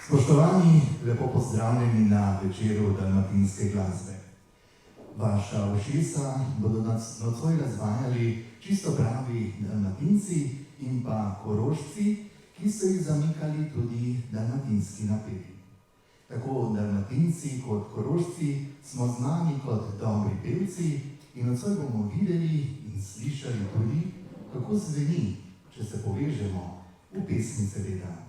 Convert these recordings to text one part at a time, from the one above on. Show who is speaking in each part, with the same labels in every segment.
Speaker 1: Spoštovani, lepo pozdravljeni na večeru dalmatinske glasbe. Vaša ušesa bodo nocoj razvajali čisto pravi dalmatinci in pa korošci, ki so jih zamikali tudi dalmatinski napevi. Tako dalmatinci kot korošci smo znani kot dobri pevci in nocoj bomo videli in slišali tudi, kako zveni, če se povežemo v pesmi seveda.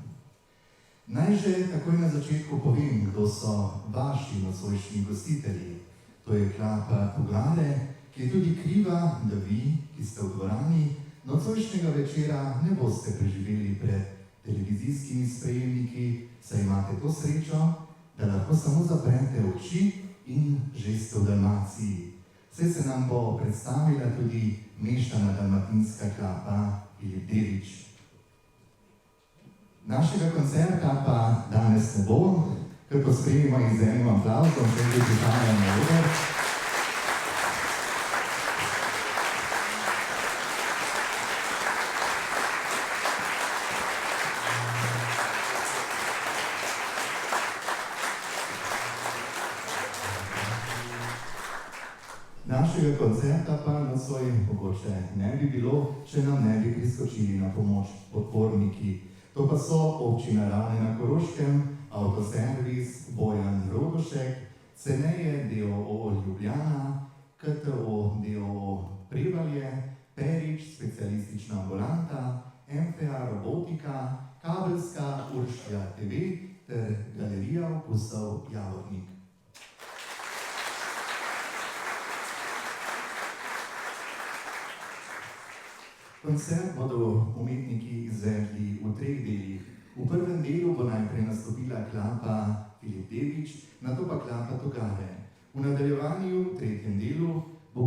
Speaker 1: Naj že takoj na začetku povem, kdo so vaši nocojšnji gostitelji. To je klapa Poglade, ki je tudi kriva, da vi, ki ste v dvorani, nocojšnjega večera ne boste preživeli pred televizijskimi sprejemniki, saj imate to srečo, da lahko samo zaprete oči in že ste v Dalmaciji. Saj se nam bo predstavila tudi mešana dalmatinska klapa Filip Devič. Našega koncerta pa danes ne bo, ker pospremimo in z enim aplavzom, ker že prihajajo na oder. Našega koncerta pa nocoj mogoče ne bi bilo, če nam ne bi priskočili na pomoč podporniki. To pa so občina Ravne na Koroškem, Avtoservis, Bojan Rogošek, Ceneje d.o.o. Ljubljana, KTO d.o.o. Prevalje, Perič, specialistična ambulanta, MFA Robotika, Kabelska Uršlja TV ter Galerija okusov Javornik. Koncert bodo umetniki izvedli v 3 delih. V prvem delu bo najprej nastopila klapa Filip Devič, nato pa klapa Togare. V nadaljevanju, v 3. delu, bo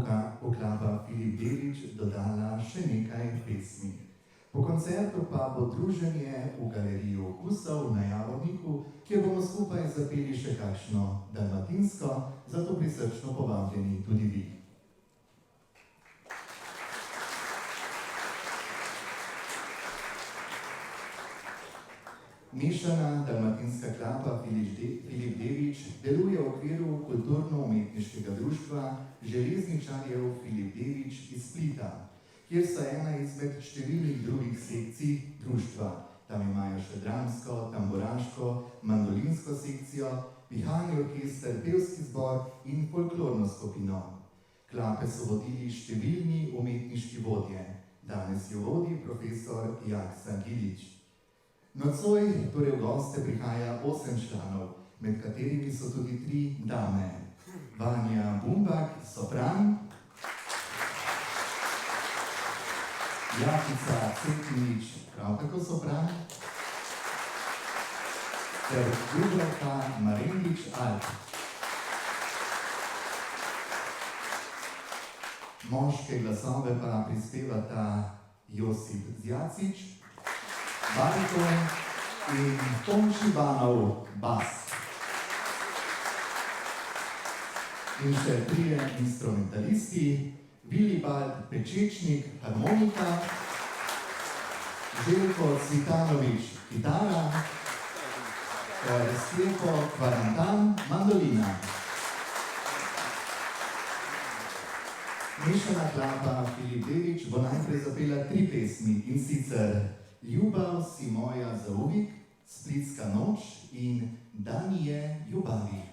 Speaker 1: klapa Filip Devič dodala še nekaj pesmi. Po koncertu pa bo druženje v Galeriji okusov na Javorniku, kjer bomo skupaj zapeli še kakšno dalmatinsko, zato prisrčno povabljeni tudi vi. Mešana dalmatinska klapa Filip Devič deluje v okviru kulturno-umetniškega društva Železničarjev Filip Devič iz Splita, kjer so ena izmed številnih drugih sekcij društva. Tam imajo še dramsko, tamburaško, mandolinsko sekcijo, pihalni orkester, pevski zbor in folklorno skupino. Klape so vodili številni umetniški vodje. Danes jo vodi profesor Jakša Gilič. Nocoj torej v goste prihaja 8 članov, med katerimi so tudi 3 dame. Vanja Bumbak, sopran, Jakica Cetinič, prav tako sopran, ter Dubravka Marendič alt. Moške glasove pa prispevata Josip Zjacič, bariton in Tonči Banov, bas. In še 3 instrumentalisti, Vilibald Pečečnik, harmonika, Željko Cvitanovič, kitara, ter Stefo Kvarantan, mandolina. Mešana klapa Filip Devič bo najprej zapela 3 pesmi, in sicer Ljubav si moja za uvijek, Splitska noč in Da mi je ljubavi.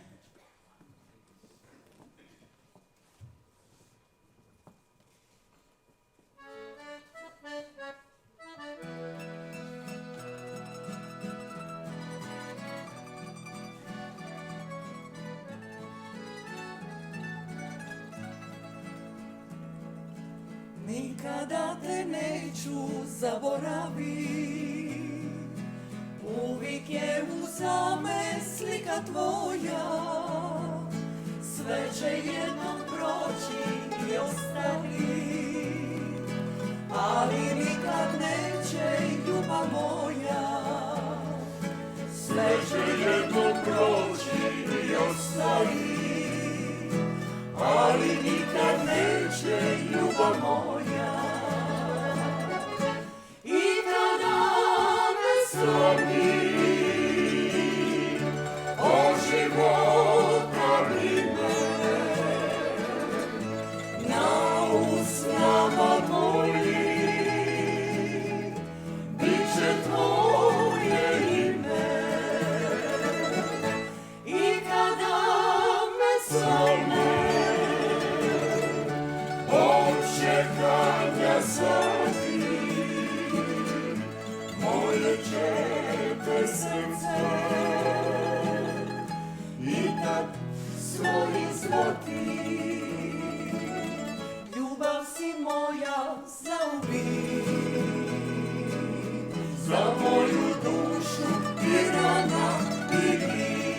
Speaker 2: Nikada te neću zaboravit, uvijek je uza me slika tvoja. Sve će jednom proći i ostati, ali nikad neće ljubav moja. Sve će jednom proći i ostati, ali nikad neće ljubav moja. I kada me srami, čete srce i tak svoji zloti. Ljubav si moja zauvijek, za moju dušu i rana i grijeh.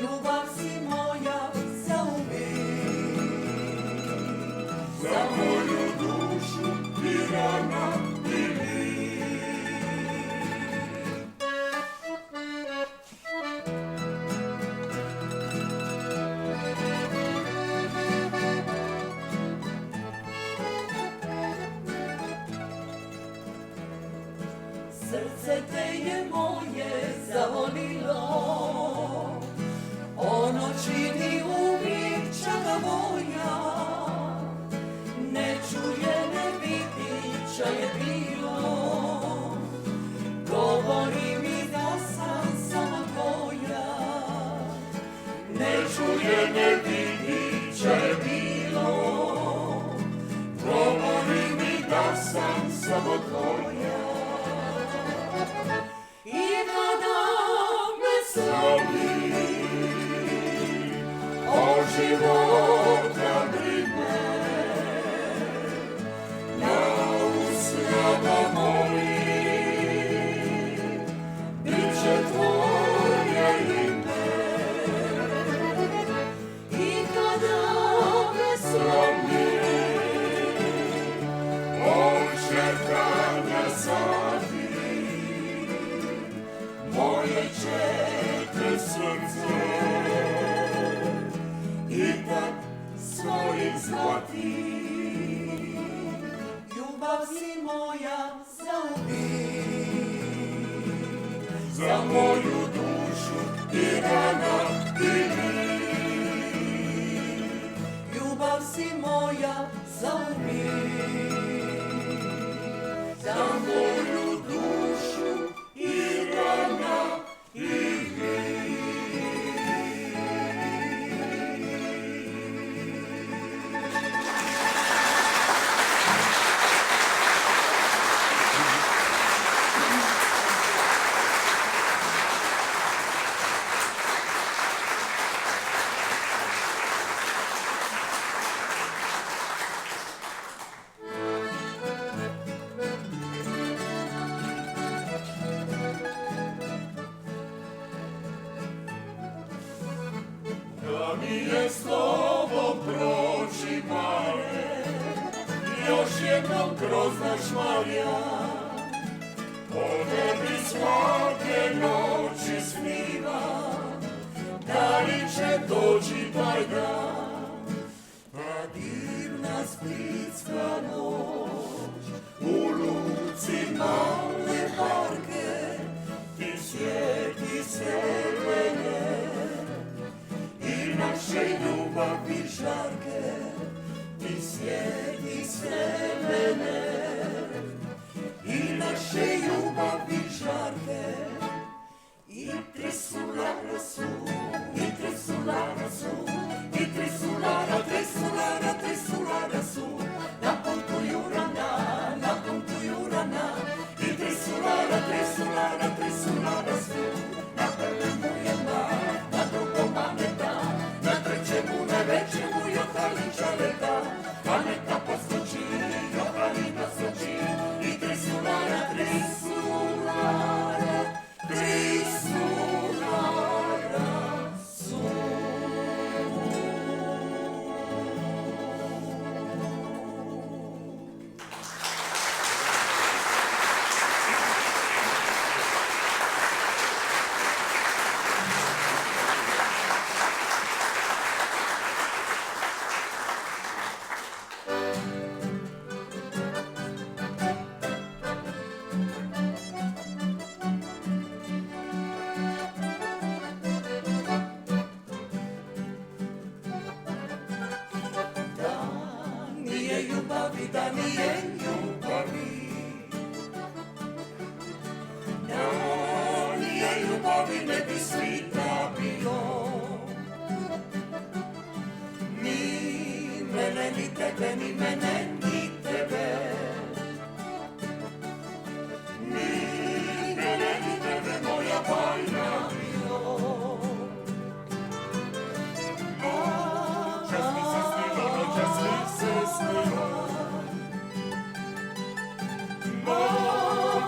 Speaker 2: Ljubav si moja zauvijek, za moju dušu i rana i grijeh. Srce te je moje zavolilo, ono čini uvijek čaka moja. Ne čuje, ne vidi, ča je bilo, govori mi da sam samo tvoja. Ne čuje, ne vidi, ča je bilo, govori mi da sam samo tvoja. I kada me slomi, o života brine, na usnama moli, bit će tvoje ime. I kada me slomi, o čekanja sati, moje čete srce ipak svojih zlati. Ljubav si moja zauvijek, za moju dušu i rana i grijeh. Ljubav si moja zauvijek, za moju dušu i rana i grijeh. Da mi je s tobom proći mare, još jednom kroz noć Marija, o tebi svake noći sniva, da li će doći taj dan. Ta divna splitska noć, u luci male barke, ti sjeti srebene i naše ljubavi žarke. Ti sjeti sve mene i naše ljubavi žarke. I tre sulara su, i tre sulara su, i tre sulara, tre sulara, tre sulara su. Nakon tu jurana, nakon tu jurana, i tre sulara, tre sulara, tre sulara su. Na prvemu je dan, na drugom maneta, na trećemu najveće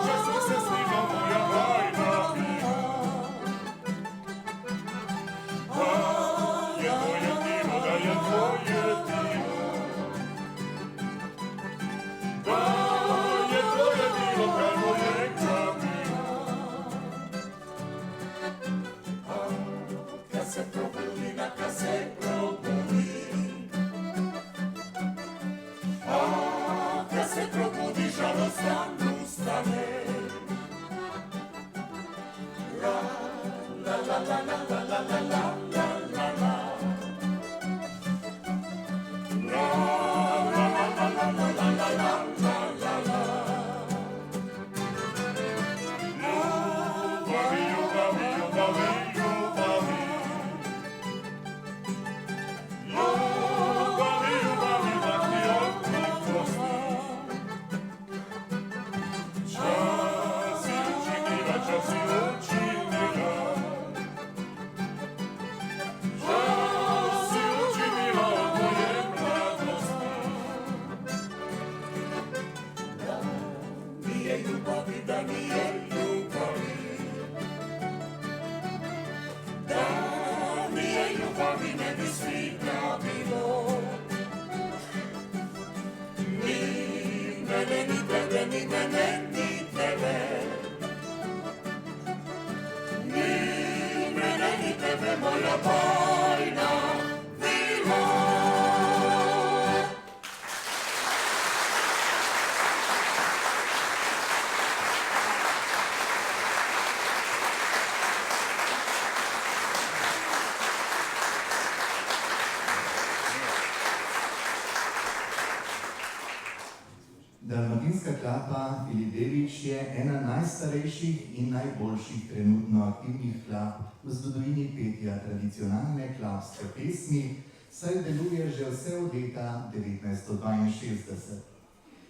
Speaker 3: Časno se snima moja bajna bila. Je tvoje tilo, da je tvoje tilo. Da je tvoje tilo, kraj mojega bila.
Speaker 2: Kad se probudi, kad se probudi, kad se probudi, žalostan ustane. La la la la la la la la la la la la. La la la la la la la la la la la la.
Speaker 3: Ljubavi, ljubavi, ljubavi, ljubavi. Ljubavi, ljubavi, vaki okni kosti. Časi učinila, časi učinila. Časi učinila od moje mladosti.
Speaker 2: Nije ljubavi, da nije ljubavi. Da nije ljubavi, ne bi svita bilo. Ni mene, ni tebe, ni mene, ni tebe. Ni mene, ni tebe, moja bajna vila.
Speaker 1: Dalmatinska klapa Filidevič je ena najstarejših in najboljših trenutno aktivnih klap v zgodovini petja tradicionalne klapske pesmi, saj deluje že vse od leta 1962.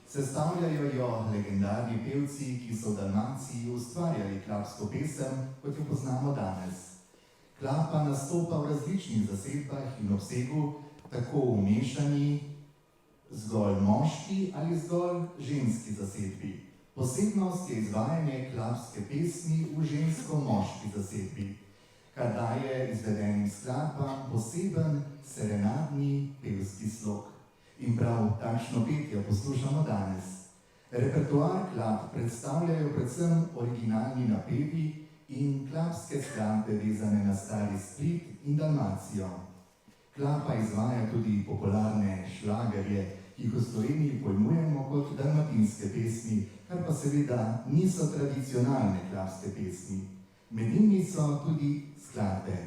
Speaker 1: Sestavljajo jo legendarni pevci, ki so v Dalmaciji ustvarjali klapsko pesem, kot jo poznamo danes. Klapa nastopa v različnih zasedbah in obsegu, tako v mešani, zgolj moški ali zgolj ženski zasedbi. Posebnost je izvajanje klapske pesmi v žensko-moški zasedbi, kar daje izvedenim skladbam poseben serenadni pevski slog. In prav takšno petje poslušamo danes. Repertoar klap predstavljajo predvsem originalni napevi in klapske skladbe vezane na stari Split in Dalmacijo. Klapa izvaja tudi popularne šlagerje, ki jih v Sloveniji pojmujemo kot dalmatinske pesmi, kar pa seveda niso tradicionalne klapske pesmi. Med njimi so tudi skladbe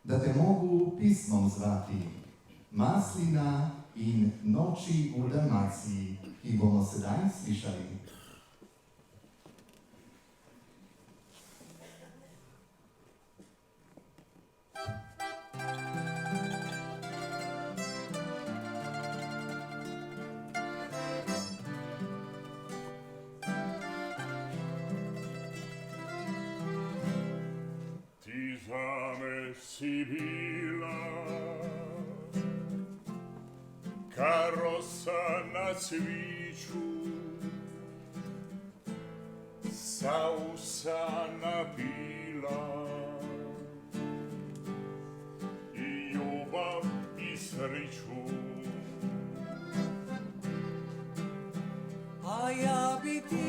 Speaker 1: Da te mogu pismom zvati, Maslina in Noči v Dalmaciji, ki jih bomo sedaj slišali.
Speaker 3: Zame si bila karosa na cviču, sa usana bila i ljubav i sreću.
Speaker 2: A ja bi ti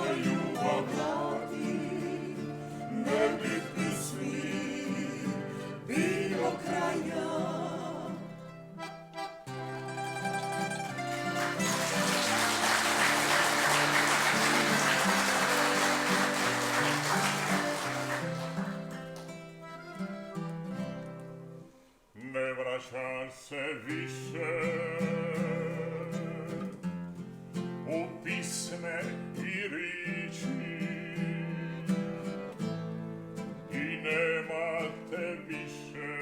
Speaker 3: Ljubav se više u pisme i riči i nemate više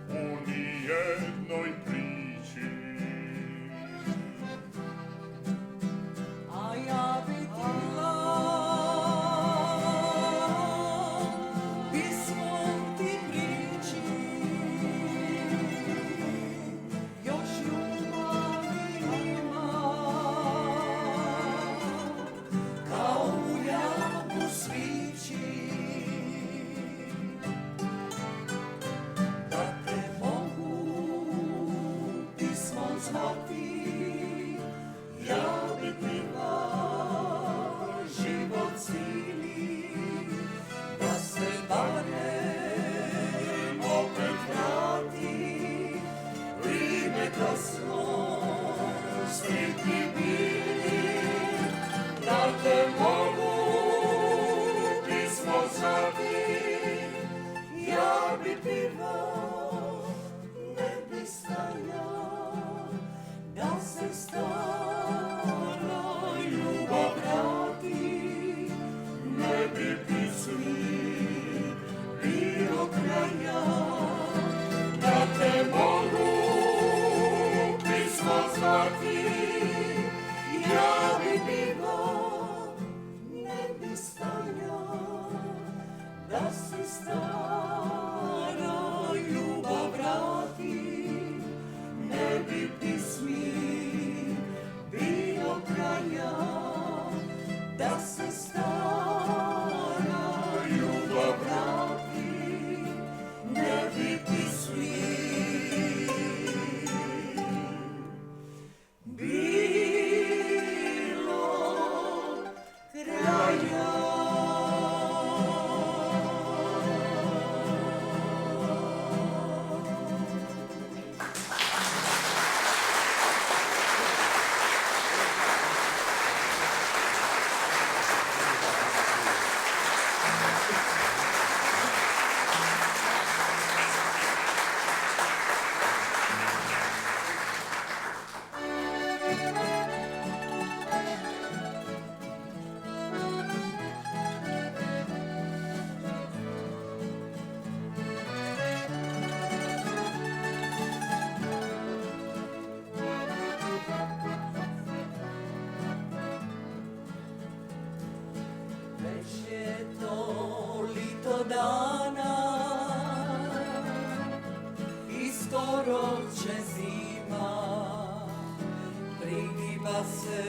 Speaker 3: u nijednoj priči.
Speaker 2: A ja bi htjela pismom ti priči, još ljubavi ima, kao u jaku svići, da te mogu pismom zvati. Ja bi pila život cijeli, da se barem opet vrati, vrijeme kad smo sretni bili, da te mogu pismo zvati. Ja bi pila, ne bi stajala, da se stara ljubav vrati, ne bi pismi bilo kraja, da te mogu pismo zvati. Ja bi bila, ne bi stajala, da se stara ljubav vrati, ne bi pismi bilo kraja, da se stara ljubav vrati, ne bi pismi bilo kraja. Već je toliko dana i skoro će zima, prigiba se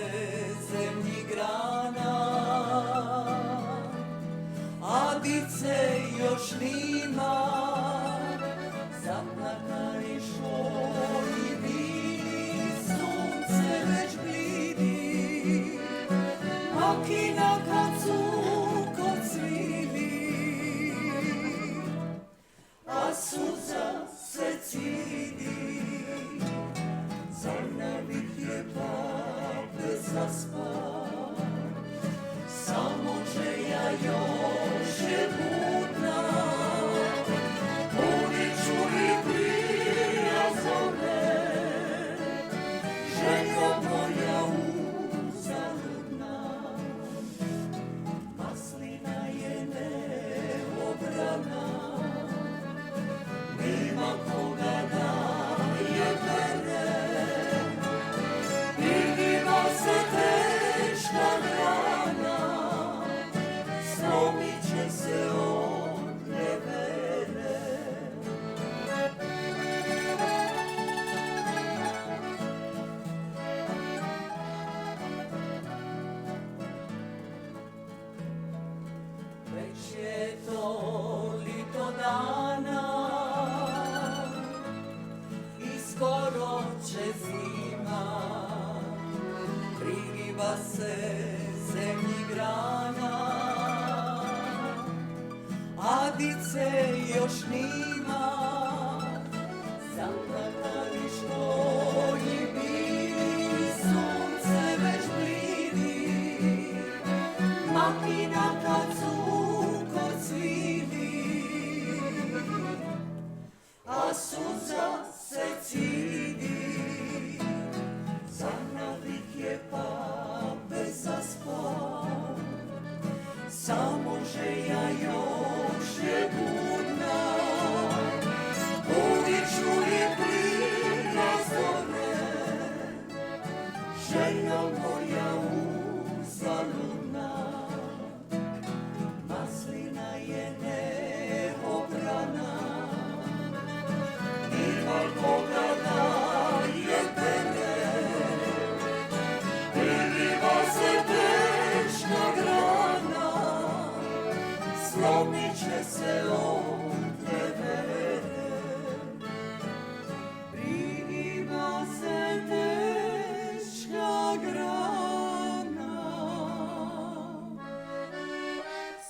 Speaker 2: zemlji grana, a dice još nima, zaplakani šolji bili, sunce već blidi, makina kad su kod svili, a suza se cidi, zar ne bih lijepa zaspa, samo želja još je budna, uniču i prija zore, želja moja uzaludna, maslina je neobrana, nima koga daje vere, vidima se teška rana, slomit će se od nevere. Već je toliko dana i skoro će zima, prigiba se zemlji grana, a dice još nima, zaplakani šolji bili, sunce već blidi, makina kad su kod svili, Slomiće se od nevere, prigiba se teška grana,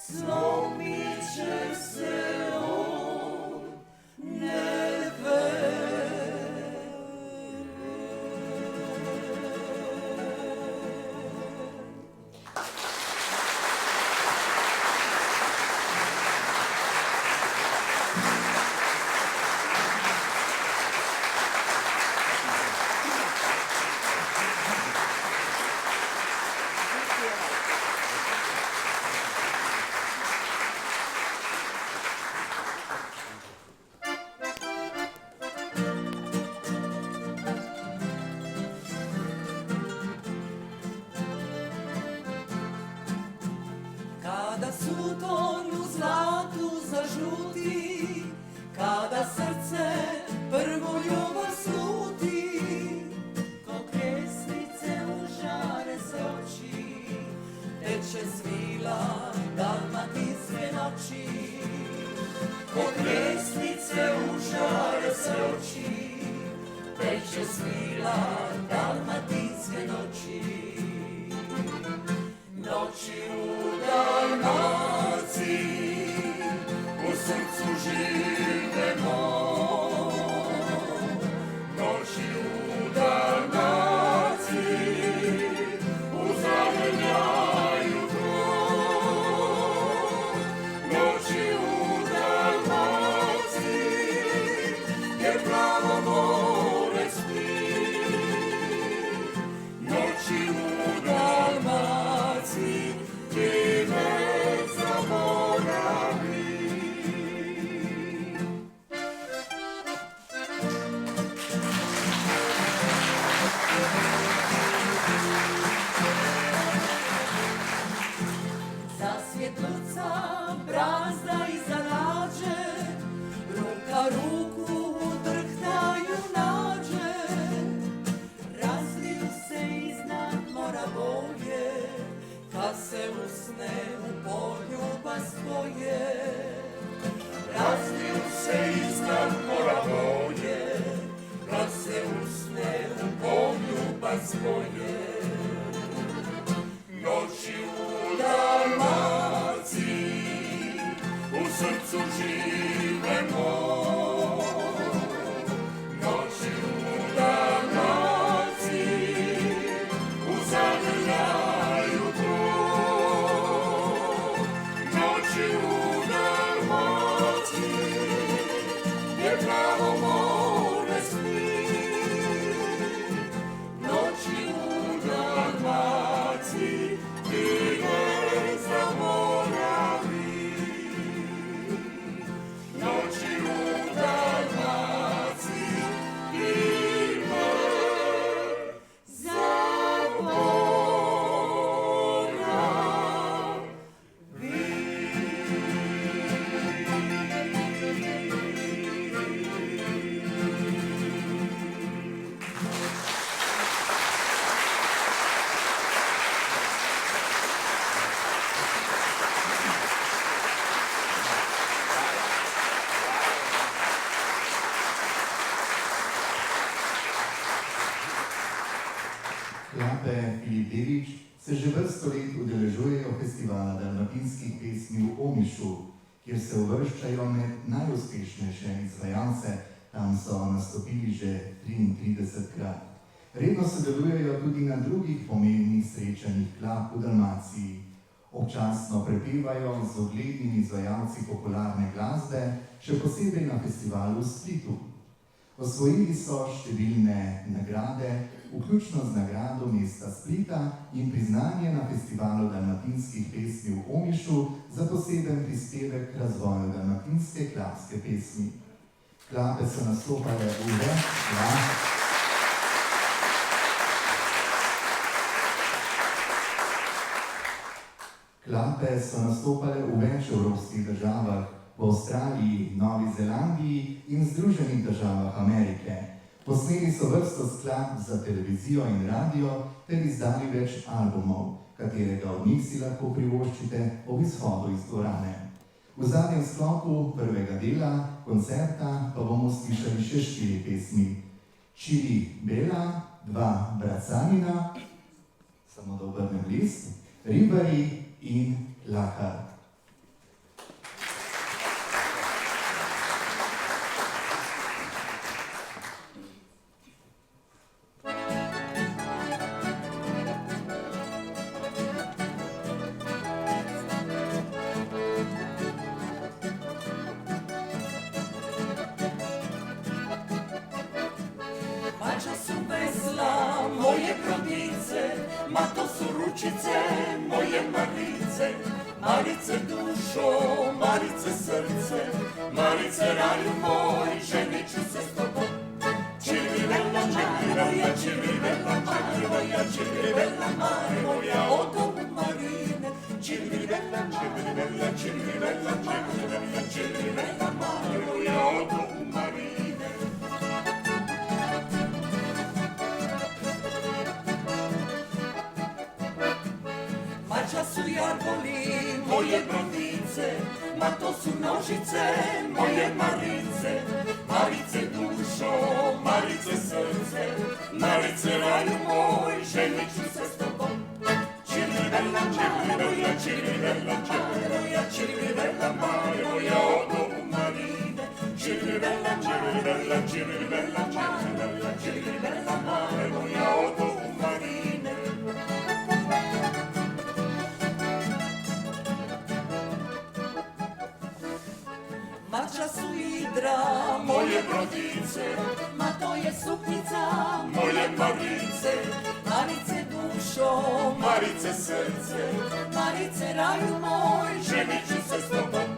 Speaker 2: slomiće se od nevere. Kada suton u zlatu zažuti, kada srce prvu ljubav sluti, ko kresnice u žare se oči, teče svila dalmatinske noći. Ko kresnice u žare se oči, teče svila dalmatinske noći. Noći u Dalmaciji, u srcu živemo. Noći u Dalmaciji, u zagrljaju tlo. Noći u Dalmaciji, jer pravo more spi. Noći u Dalmaciji, ti ne zaboravi. Za svjetluca, brazda i zalađe, ruka ruku drhtaju nađe. Razliju se iznad mora boje, kad se usne u poljubac tvoje. Razliju se iznad mora boje, kad se usne u poljubac tvoje. Noći u Dalmaciji, u srcu živemo. Noći u Dalmaciji, u zagrljaju tlo. Noći u Dalmaciji, gdje pravo more spi. Noći u Dalmaciji, ti ne zaboravi. Noći u Dalmaciji, ti ne
Speaker 1: Klape Filip Devič se že vrsto let udeležujejo festivala dalmatinskih pesmi v Omišu, kjer se uvrščajo med najuspešnejše izvajalce. Tam so nastopili že 33-krat. Redno sodelujejo tudi na drugih pomembnih srečanjih klap v Dalmaciji. Občasno prepevajo z uglednimi izvajalci popularne glasbe, še posebej na festivalu v Splitu. Osvojili so številne nagrade, vključno z nagrado mesta Splita in priznanje na festivalu dalmatinskih pesmi v Omišu za poseben prispevek k razvoju dalmatinske klapske pesmi. Klape so nastopale v več Klape so nastopale v več evropskih državah, v Avstraliji, Novi Zelandiji in Združenih državah Amerike. Posneli so vrsto skladb za televizijo in radio ter izdali več albumov, katerega od njih si lahko privoščite ob izhodu iz dvorane. V zadnjem sklopu prvega dela koncerta pa bomo slišali še 4 pesmi. Čiri Bela, 2 Bracanina, samo da obrnem list, Ribari in Lahar.
Speaker 2: Mača su vesla, moje brodice, ma to su ručice, moje Marice. Marice dušo, Marice srce, Marice raju moj, ženit ću se s tobom. Čirivela Maroja, čirivela Maroja, čirivela Maroja, odo u Marine. Čirivela Maroja, čirivela Maroja, čirivela Maroja, odo u Marine. Mača su jarboli, moje brodice, ma to su nožice, moje Marice. Marice dušo, Marice srce, Marice raju moj, ženit ću se s tobom. Čirivela Maroja, čirivela Maroja, čirivela Maroja, odo u Marine. Čirivela Maroja, čirivela Maroja, čirivela Maroja, odo u Marine. Mača su idra, moje brodice, ma to je suknica, moje Marice. Marice dušo, Marice srce, Marice raju moj, ženit ću se s tobom.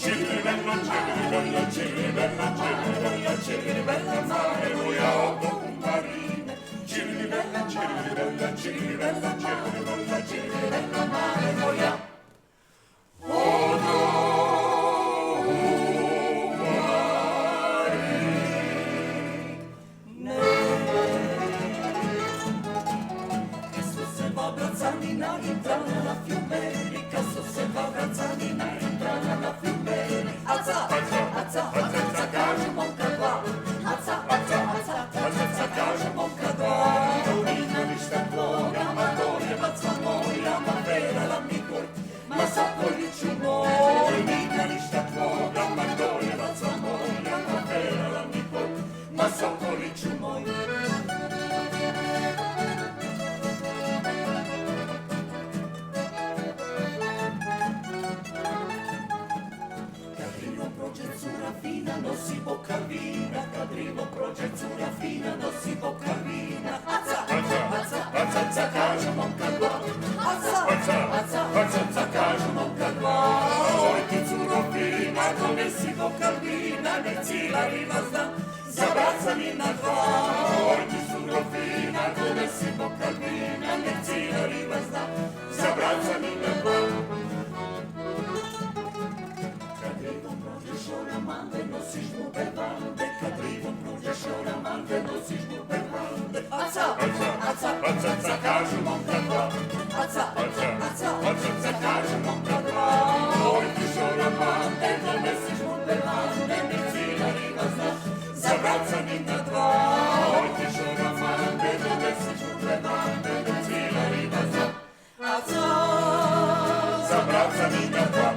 Speaker 2: Čirivela Maroja, čirivela Maroja, čirivela Maroja, odo u Marine. Čirivela Maroja, čirivela Maroja, čirivela Maroja, odo. Bracanina entrana na fiumeri, caso se va Bracanina entrana na fiumeri. Aza, aza, aza, kaže mom kadva. Aza, aza, aza, kaže mom kadva. Nina ništa tvoga, ma dolje baca moja, ma verala mi kort, ma Sokoliću moj. Nina ništa tvoga, ma dolje baca moja, ma verala mi kort, ma Sokoliću moj. Fina nosi bokal vina, kad rivo prođe cura fina nosi bokal vina. Aca, aca, aca, aca, kaže momka dva. Aca, aca, aca, aca, kaže momka dva. Oj ti curo fina, donesi bokal vina, nek cila riva zna, za Bracanina dva. Oj ti curo fina, donesi bokal vina, nek cila riva zna, za Bracanina dva. Oramande, nosiš mu bevande, kad rivom prođeš oramande, nosiš mu bevande. Aca, aca, aca, aca, aca, kažu momka dva. Aca, aca, aca, aca, aca, kažu momka dva. Oj ti oramande, donesiš mu bevande, nek cila riva zna, za Bracanina dva. Oj ti oramande, donesiš mu bevande, nek cila riva zna, aca, za Bracanina dva.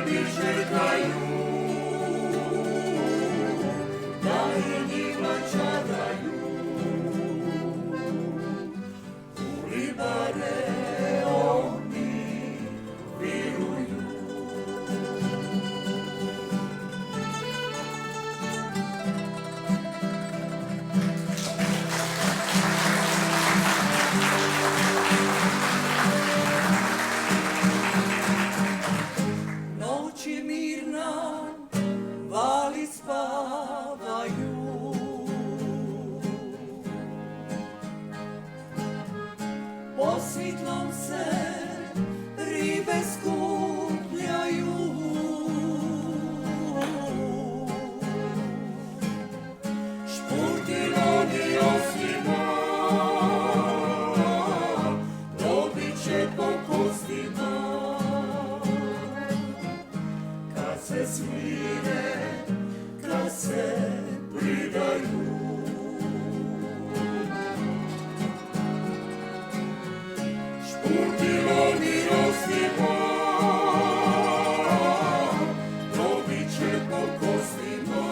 Speaker 2: tebi čekaju, da je njima čaraju. U ribare oni viruju. Noć je mirna, vali spavaju. Po svitlom se ribe skupljaju. Špurtiloni osnima, dobit će po kostima. Kad se smire, kad se pridaju. Špurtiloni osnima, dobit će po kostima.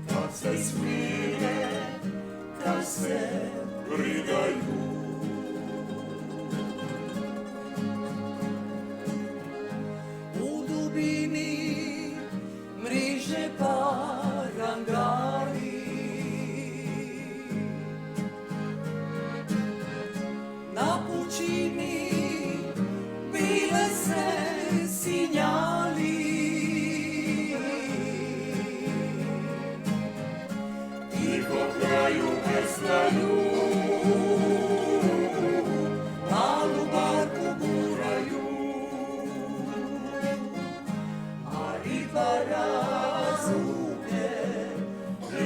Speaker 2: Kad se smire, kad se pridaju. U dubini mriže parangali, na pučini bile se sinjali. Tiho kraju veslaju, malu barku guraju. A ribara zvuke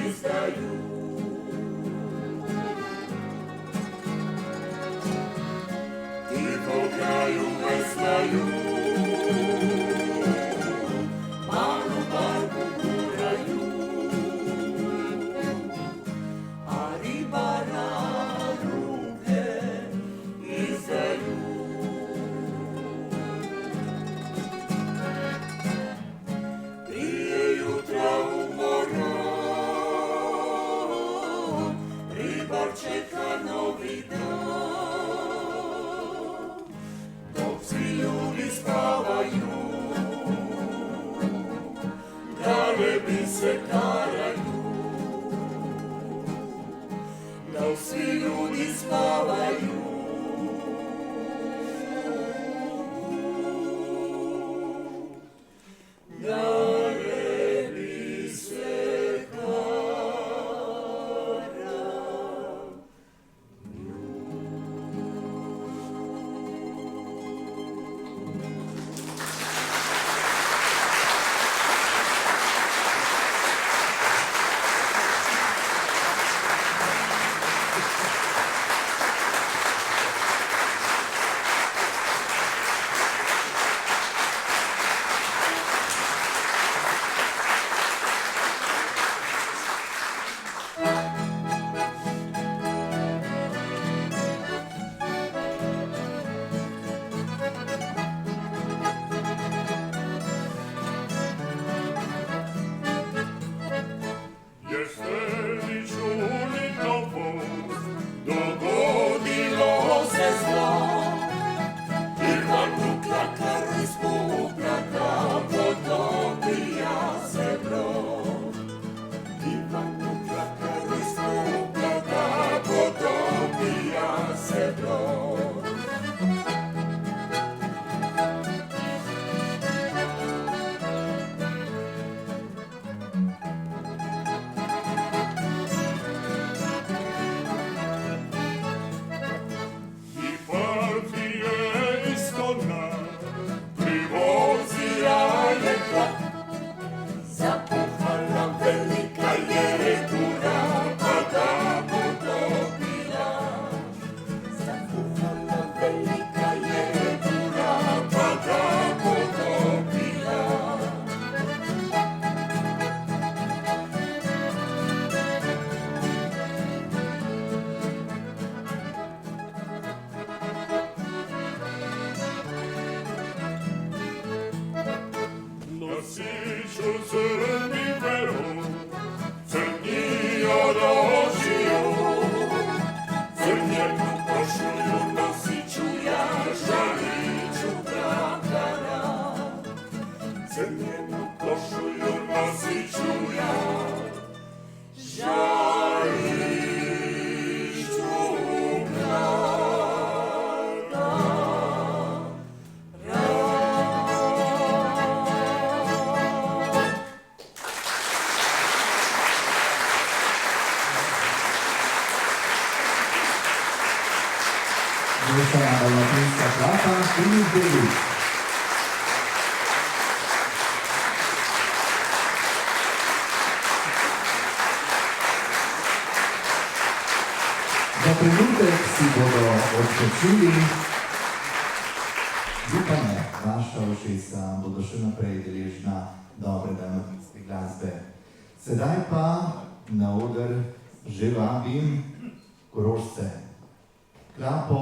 Speaker 2: izdaju. Tiho kraju veslaju, malu barku guraju. A ribara ruke izdaju. Prije jutra umoran, ribar čeka novi dan. Dok svi ljudi spavaju, galebi se karaju. Dok svi ljudi spavaju, galebi se karaju.
Speaker 3: Jeste li čuli novost?
Speaker 2: Dogodilo se zlo, Ivan Vukla karu iz Puplaka, potopija se brod. Ivan Vukla karu iz Puplaka, potopija se brod.
Speaker 3: I partije istona,
Speaker 2: Privozija je klap, zapuhala velika je kura, a da potopila. Zapuhala
Speaker 3: crni veru, crni od očiju, crnjenu košulju nosit ću ja, žalit ću brakara. Crnjenu košulju nosit ću ja, žalit ću brakara.
Speaker 1: Mešana dalmatinska klapa Filip Delić. Za trenutek si bodo odpočili, upanje, vaša ušesa bodo še naprej deležna dobre dalmatinske glasbe. Sedaj pa na oder že vabim Korošce. Klapo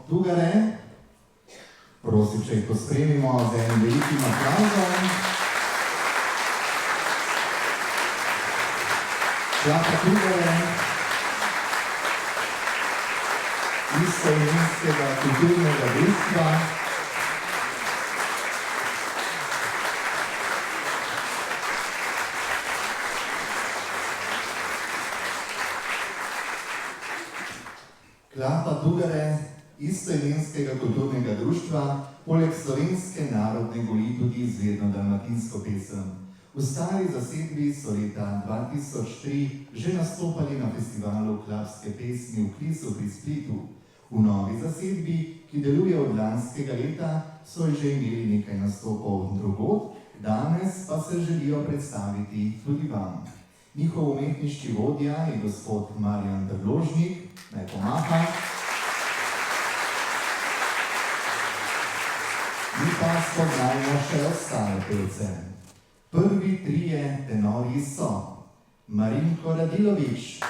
Speaker 1: Tugare, prosim, če jih pospremimo z enim velikim aplavzom. Klapa Tugare, istoimenskega kulturnega društva. Klapa Tugare, istoimenskega kulturnega društva, poleg slovenske narodne goji tudi izvirno dalmatinsko pesem. V stari zasedbi so leta 2003 že nastopali na festivalu klapske pesmi v Klisu pri Splitu. V novi zasedbi, ki deluje od lanskega leta, so že imeli nekaj nastopov drugod, danes pa se želijo predstaviti tudi vam. Njihov umetniški vodja je gospod Marjan Drložnik, naj pomaha. Mi pa spoznajmo še ostale pevce. Prvi trije tenorji so Marinko Radilović,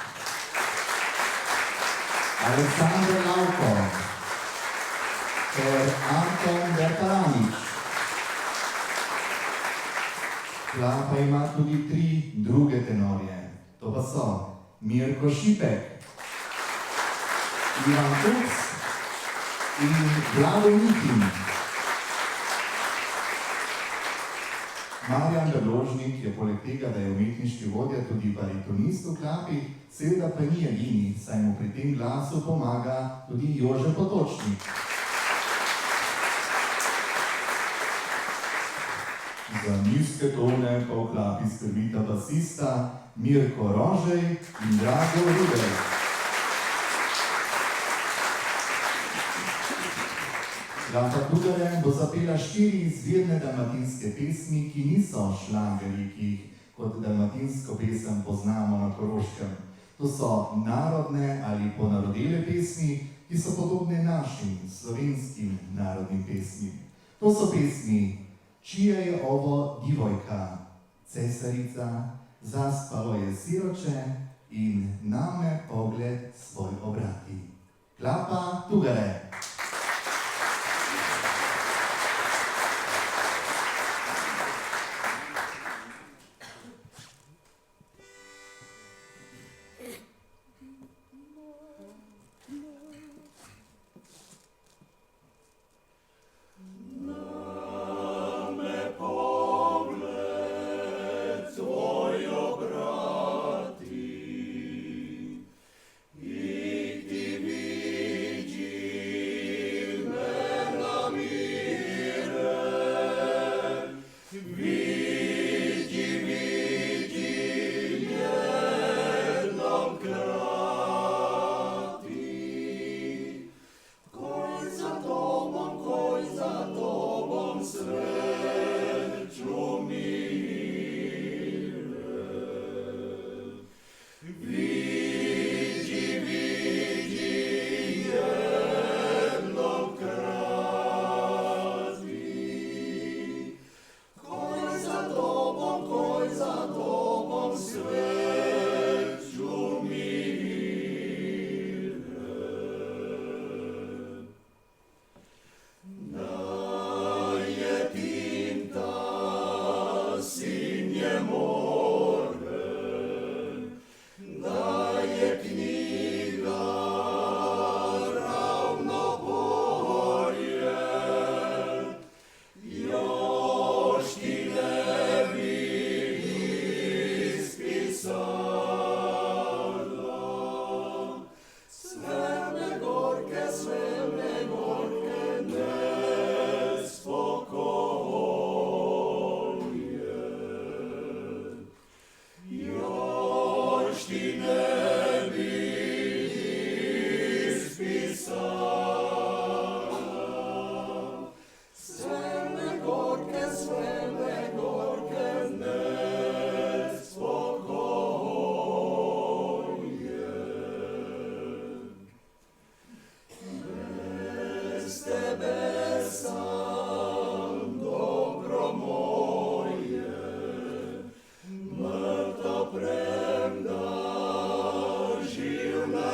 Speaker 1: Aleksandar Lauko ter Anton Bertaranič. Klapa ima tudi tri druge tenorje, to pa so Mirko Šipek, Ivan Fuchs in Vlado Mikin. Marjan Drložnik je poleg tega, da je umetniški vodja, tudi baritonist v klapi, seveda pa ni edini, saj mu pri tem glasu pomaga tudi Jože Potočnik. Za nizke tone pa v klapi skrbita basista Mirko Rožej in Drago Rudej. Klapa Tugare bo zapela 4 izvirne dalmatinske pesmi, ki niso šlageri, ki jih kot dalmatinsko pesem poznamo na Koroškem. To so narodne ali ponarodele pesmi, ki so podobne našim slovenskim narodnim pesmim. To so pesmi Čija je ovo divojka, Cesarica, Zaspalo je siroče in Name pogled svoj obrati. Klapa Tugare.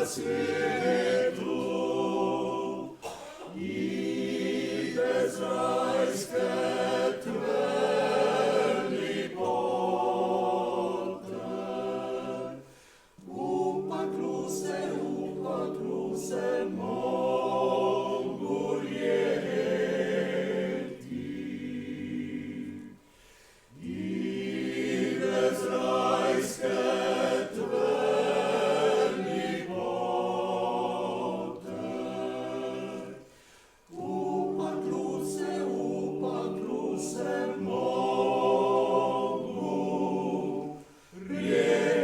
Speaker 3: svijetu i bez rajske tve ljipote. Upaklu se mogu rijeti i bez rajske tve ljipote. Upaklu se mogu rijeti.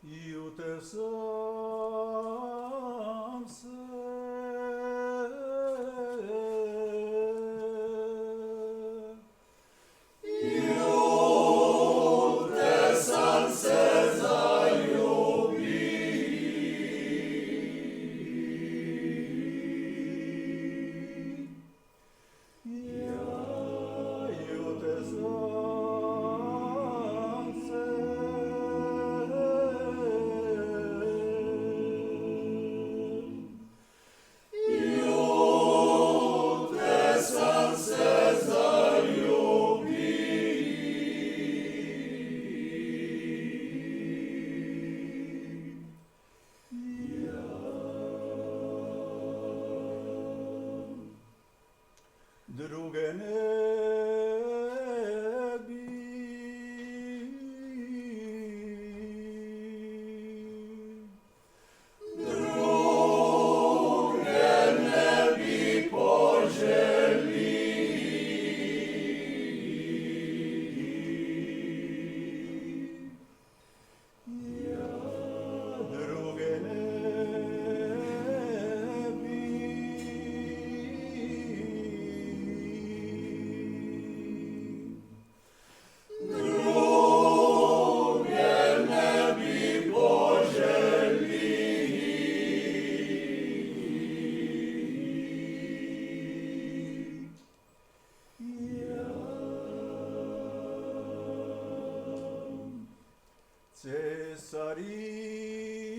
Speaker 4: I utesam se
Speaker 3: Sam se zaljubi. Sam se zaljubi.
Speaker 4: druge ne bi.
Speaker 3: Druge ne bi poželili.
Speaker 4: Druge ne bi.
Speaker 3: Druge ne bi poželili.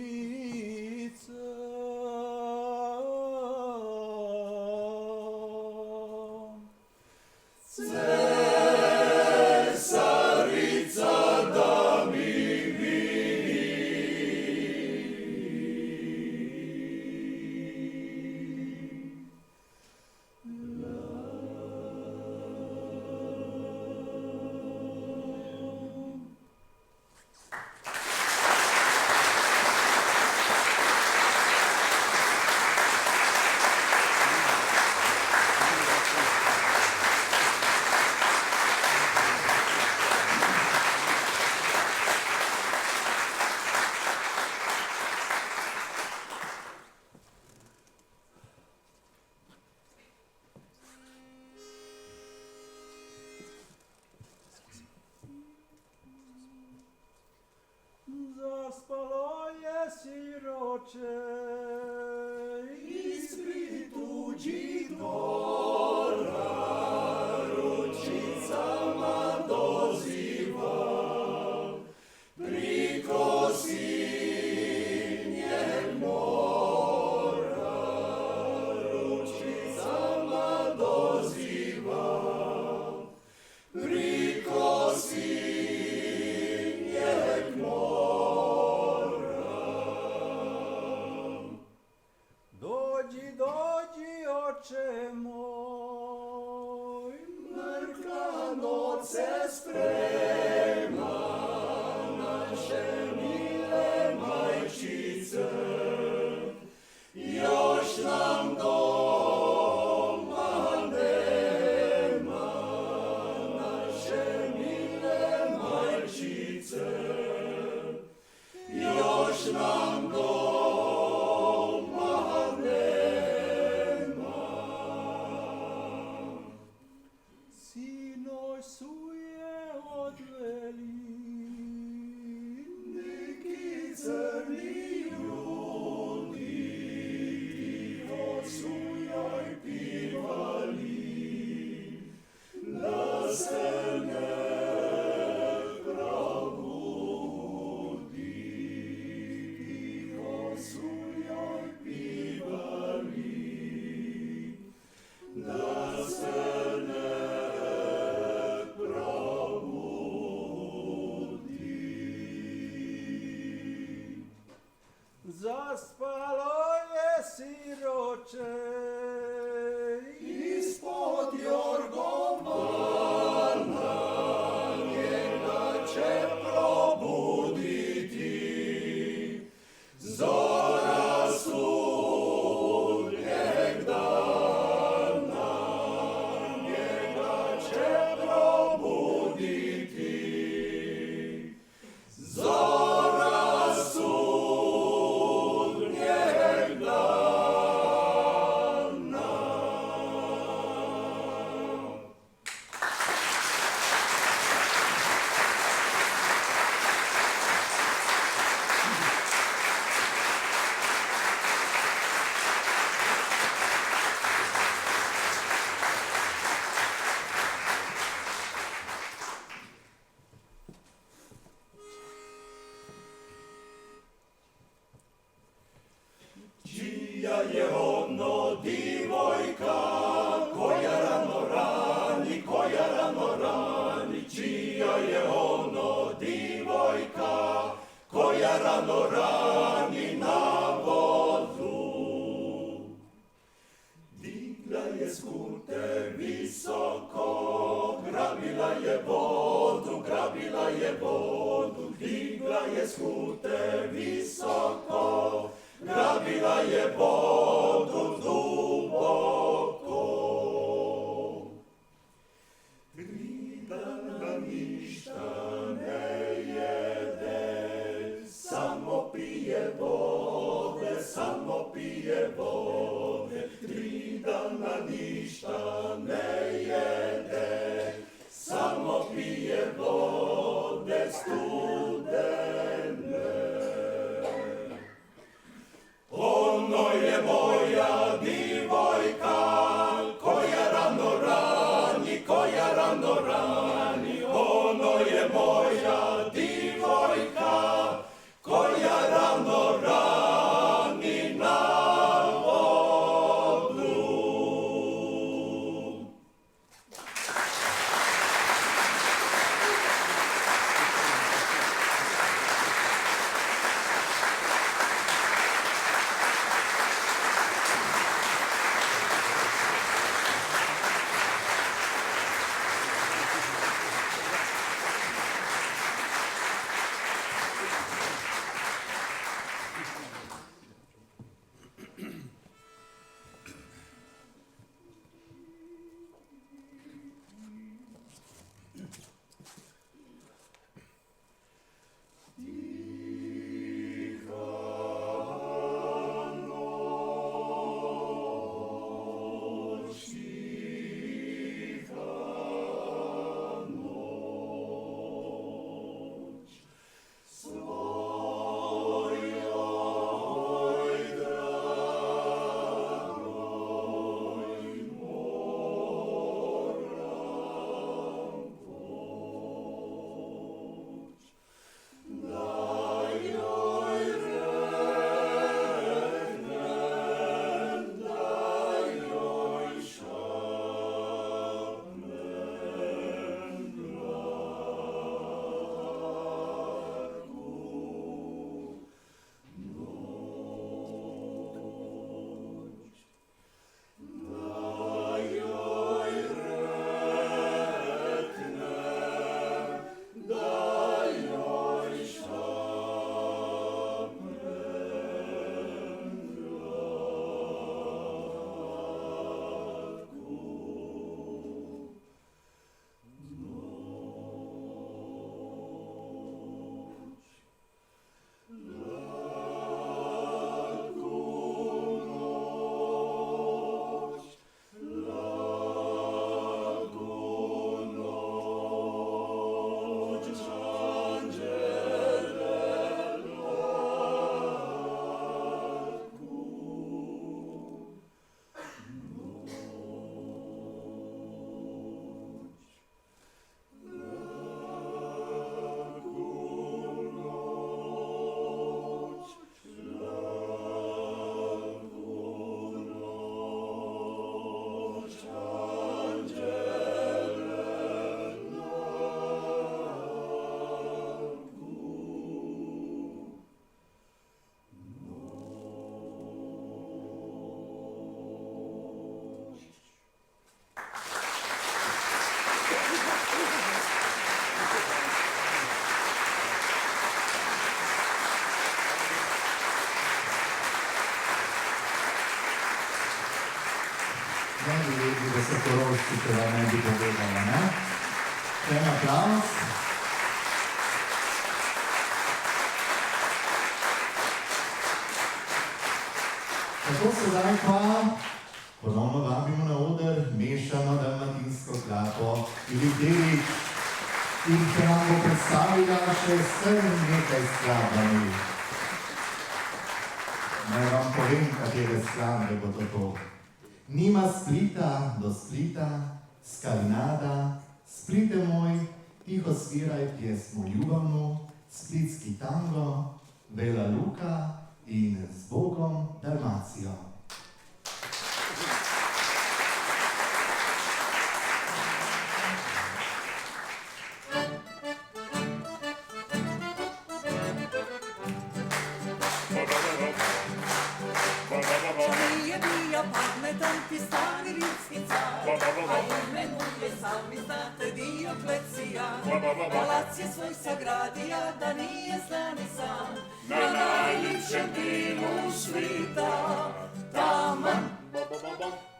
Speaker 4: Cesarica
Speaker 3: Cesarica da mi vidi.
Speaker 4: zaspalo je siroče
Speaker 3: Ispred tuđih dvora ručicama doziva priko sinjeg mora. Ručicama doziva priko sinjeg mora.
Speaker 4: Dođi, dođi, oče moj,
Speaker 3: Mrkla noć se sprema, naše mile majčice, još nam doma nema. Naše mile majčice, još nam doma je skuter visoko, grabila je vodu, digla je skuter visoko, grabila je vodu duboko. 3 dana ništa ne jede, samo pije vode, 3 dana ništa ne jede, samo pije vode studene. Ono je moja divojka, koja rano rani, ono je moja divojka, koja rano rani na vodu.
Speaker 1: Ne bi vedeli, da se Korošci tega ne bi povedala, ne? Še en aplavz. Tako sedaj pa ponovno vabimo na oder mešano dalmatinsko klapo Ili Dedić, ki nam bo predstavila še vsem nekaj skladbami. Naj vam povem, katere skladbe bo to. Nima Splita do Splita, Skalinada, Splite moj, tiho sviraj pjesmu ljubavnu, splitski tango, Vela Luka in z Bogom Dalmacijo.
Speaker 2: Nije bio pametan ti stari rimski a imenuje sami znate Dioklecija. Palac je svoj sagradija da nije zna ni sam, na najljepšem dilu svita, taman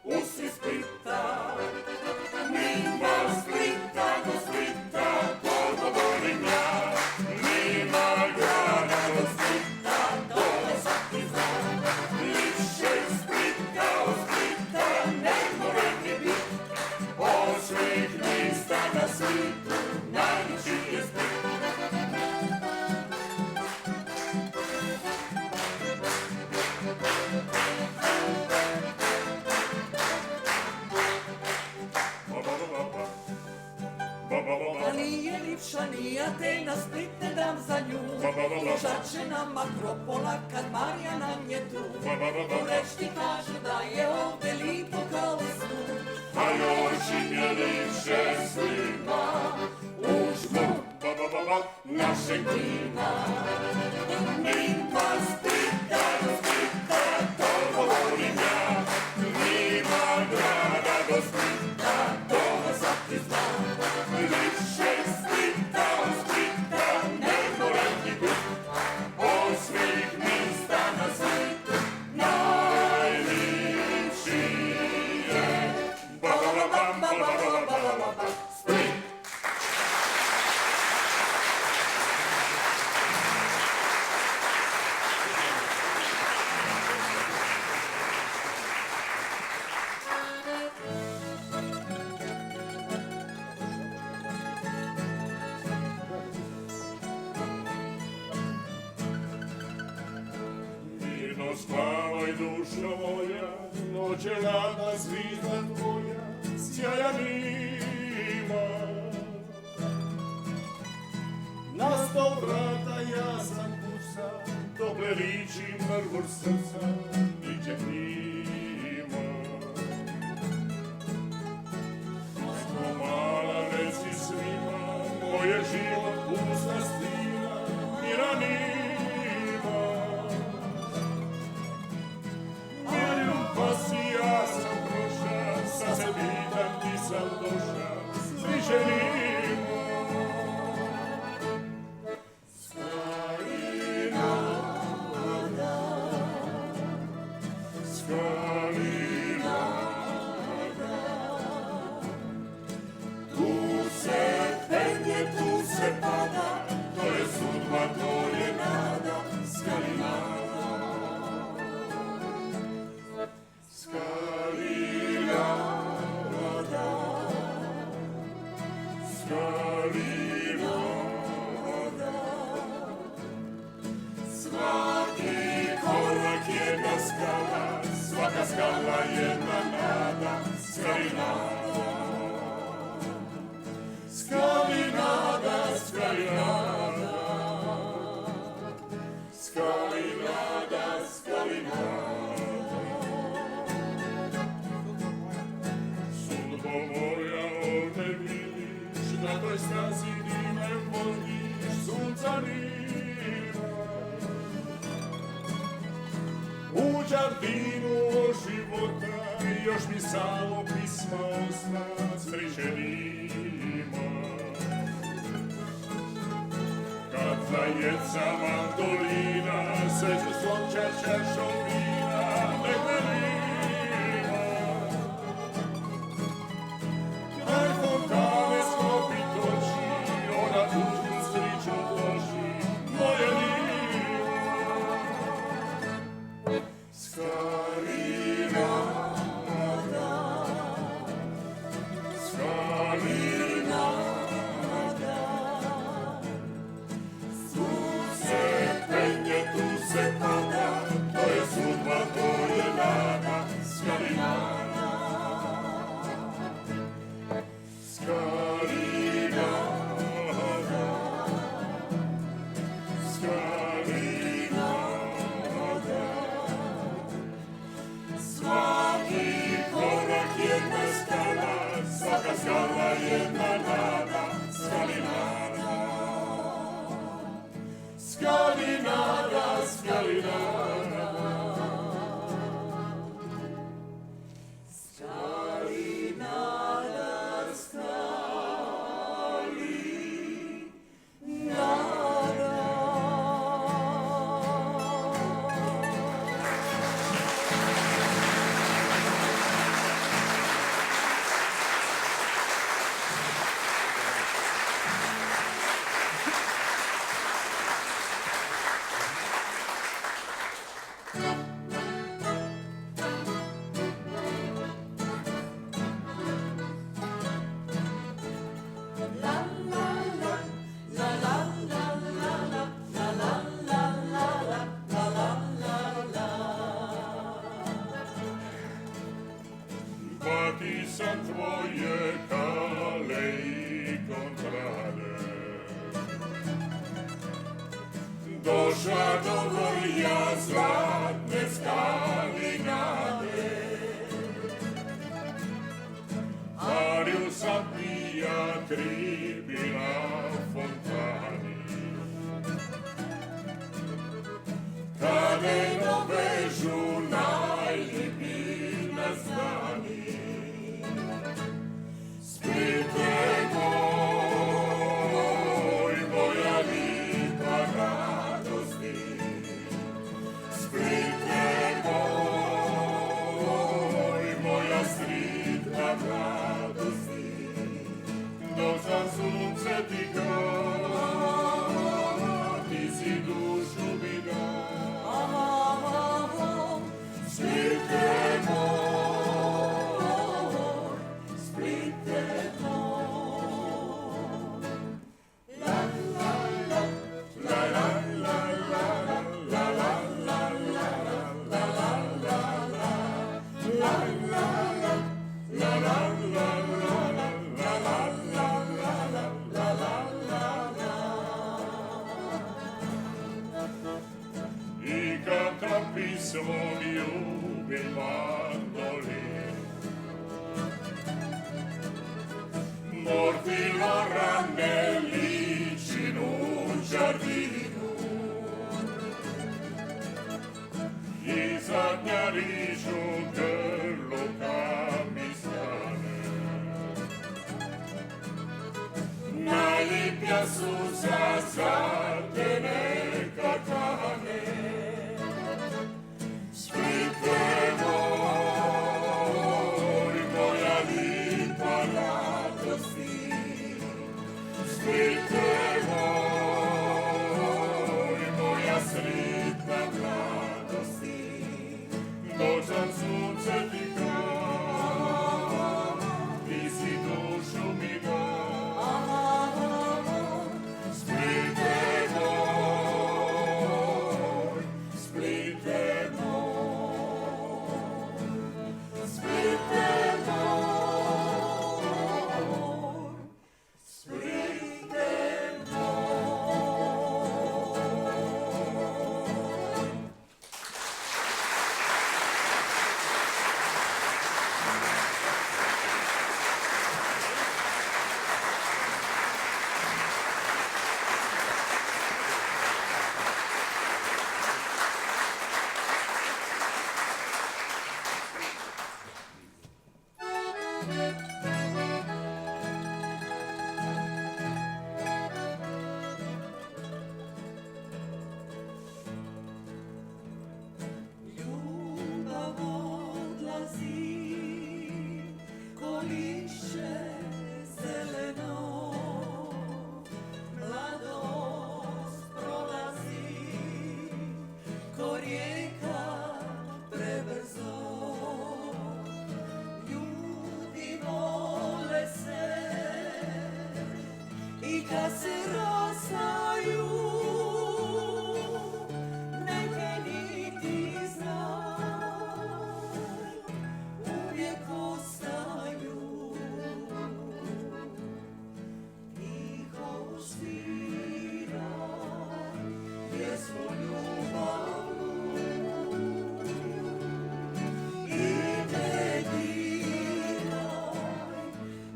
Speaker 2: usred Splita. Mimo Splita do Splita, to govorim ja, mimo grada do Splita, dole svaki zna. Više Splita od Splita ne more ni bit, od svih mjesta na svijetu najljepši je Split. A nije lipša ni Atena, Split ne dam za nju. Križače nam Akropola kad Marija nam je tu. U rečti kažu da je ovde lipo kao u snu. A još im je lipše svima u žmu našeg klima. Nima Splita do Splita, to govorim ja, nima grada do Splita, to svaki zna. Više Splita od Splita ne more ni bit, od svih mjesta na svijetu najljepši je Split.
Speaker 3: Mirno spavaj, dušo moja, noć je ladna, svita tvoja, sjajan ima. Na 100 vrata ja sam kuca, dobre riči mrvor srca, niđe nima. Sto mala reci svima, moje život pusta stina, mira nima. Pa si ja sam proša, sa se pitam ti sam doša, zvišenimo.
Speaker 2: Tu se penje, tu se pada, to je sudba, to je nada, Skalinada. Svaki korak jedna skala, svaka skala jedna nada, Skalinada. Skalinada, Skalinada, Skalinada, Skalinada.
Speaker 3: Sudbo moja ovdje vidiš, na toj stazi dime vodiš, sunca nima. U džardinu života još mi samo pisma osta zbrišenima. Kad zajeca mandolina, sveću slonča čašom vina, nek me lima. Aj fontane sklopi toči, ona tužnu striču toči, moje lima.
Speaker 2: Tu se penje, tu se pada, to je sudba,
Speaker 3: moja kripi na fontani. Kadeno vežu najljepši naznani. Splite moj, moja lipa radosti. Splite moj, moja sritna radosti. Dođa sunce ti ga, ti si dušu mi da. Splite moj, Splite moj. La la la, la la la la, la la la la, la la la la, la la la, la la la la, la la la la, la la la. I cantam pismo ljubim mandolin. Morfilo rande ličin u giardinu. I zadnja riž u grlu kad mi stane. Najljepja suza za te neka kane. Splite moj, moja lipa radosti. Splite moj, moja sritna radosti. Dođam sunce ti ga, ti si dušu mi da. Splite moj, Splite moj, Splite moj, Splite moj.
Speaker 2: Ljubav odlazi, ko lišće zeleno. Mladost prolazi, ko rijeka prebrzo. Ljudi vole se i kad se rastaju, neke niti znaju, uvijek ostaju. Tiho sviraj pjesmu ljubavnu i ne diraj,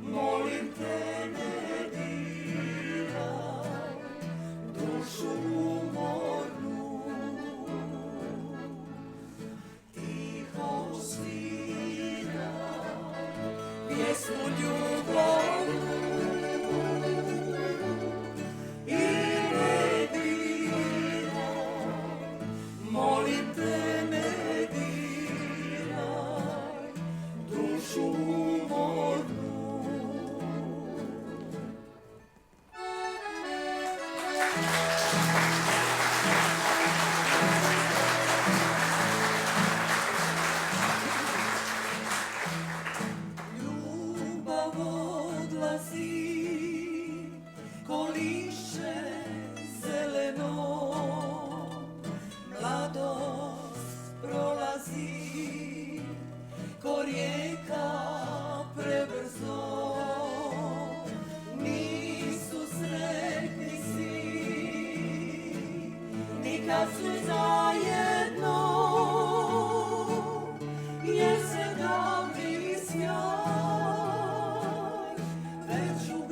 Speaker 2: molim te ne diraj, dušu umornu. Tiho sviraj pjesmu ljubavnu i ne diraj, molim te ne diraj, dušu umornu. Ljubav odlazi, ko lišće zeleno. Mladost prolazi, ko rijeka prebrzo. Nisu sretni svi, ni kad su zajedno, jer se davni sjaj već u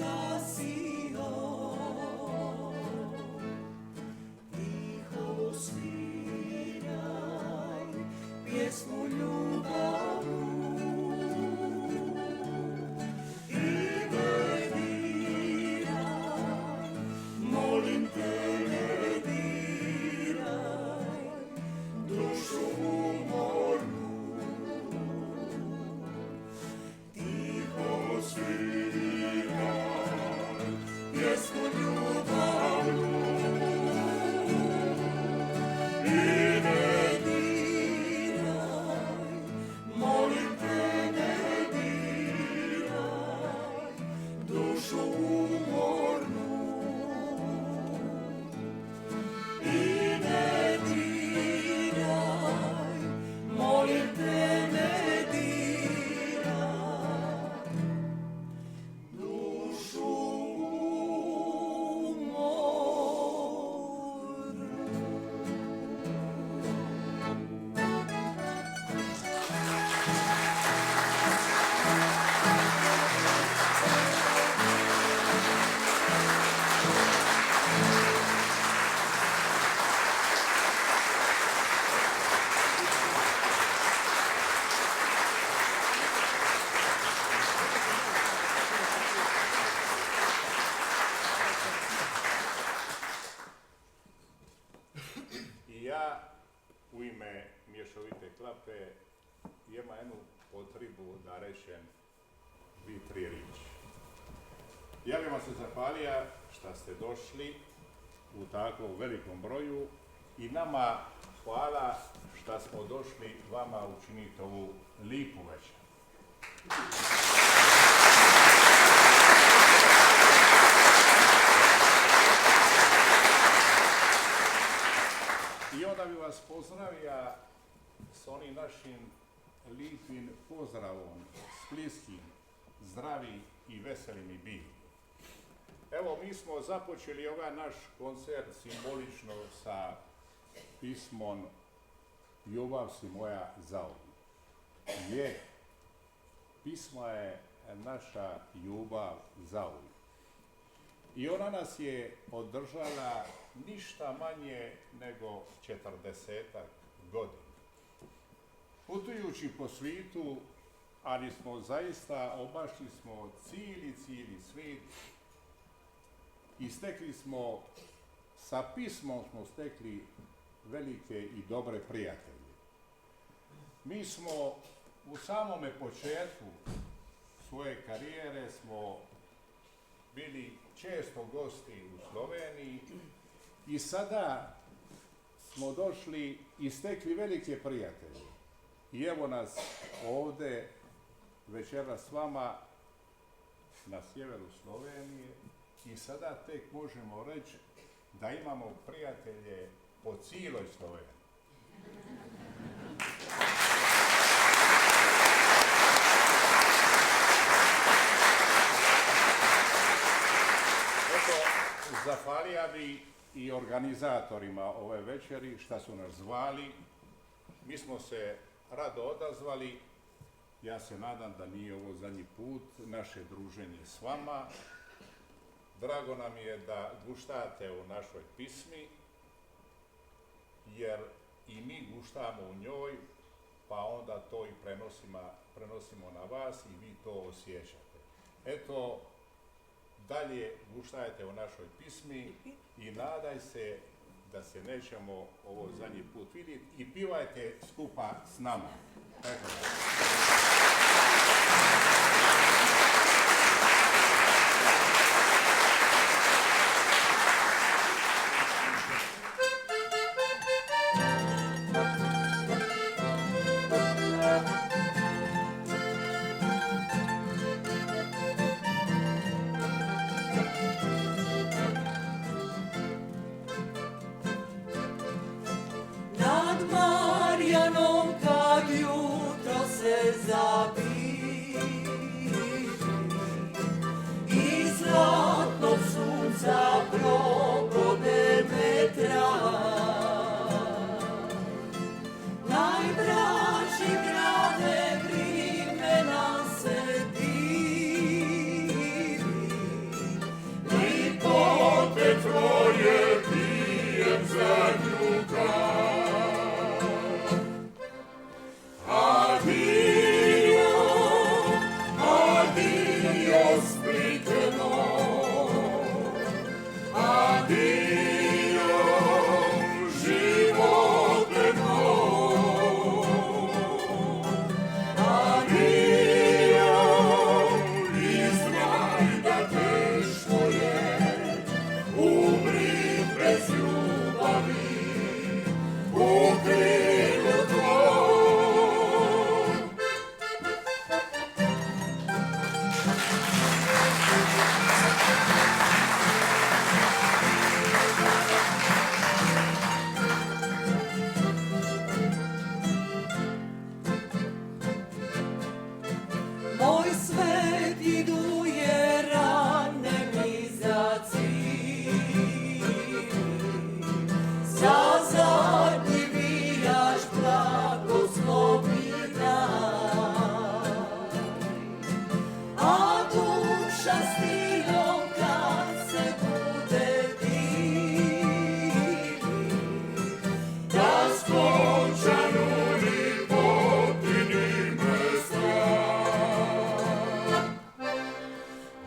Speaker 2: dušu umornu i ne diraj, molim te ne diraj dušu umornu.
Speaker 3: I ja u ime Mješovite klape imam jednu potrebu da rečem 2-3 riječi. Ja bih vam se zahvalio što ste došli u tako velikom broju i nama hvala što smo došli vama učiniti ovu lipu večer. I onda bi vas pozdravio s onim našim lipim pozdravom, splitskim, zdravi i veseli mi bili. Evo, mi smo započeli ovaj naš koncert simbolično sa pismom Ljubav si moja zauvijek. Je, pismo je naša ljubav zauvijek. I ona nas je održala ništa manje nego 40-ak godina. Putujući po svijetu, ali smo zaista obašli smo cijeli svijet i stekli smo, sa pismom smo stekli velike i dobre prijatelje. Mi smo u samome početku svoje karijere smo bili često gosti u Sloveniji i sada smo došli i stekli velike prijatelje. I evo nas ovdje večeras s vama na sjeveru Slovenije i sada tek možemo reći da imamo prijatelje po cijeloj Sloveniji. Eto, zahvalio bi i organizatorima ove večeri što su nas zvali. Mi smo se rado odazvali. Ja se nadam da nije ovo zadnji put naše druženje s vama. Drago nam je da guštate u našoj pismi, jer i mi guštamo u njoj, pa onda to i prenosimo na vas i vi to osjećate. Eto, dalje guštajte u našoj pismi i nadaj se da se nećemo ovo zadnji put vidjeti i pivajte skupa s nama. Eto.
Speaker 2: Nad Marjanom kad jutro se
Speaker 3: Moj svet iduje rane mi za cilj, za zadnji vijaš blagoslovi dan, a duša stilom kad se bude divi,
Speaker 2: Da skončanu lipotini me strah.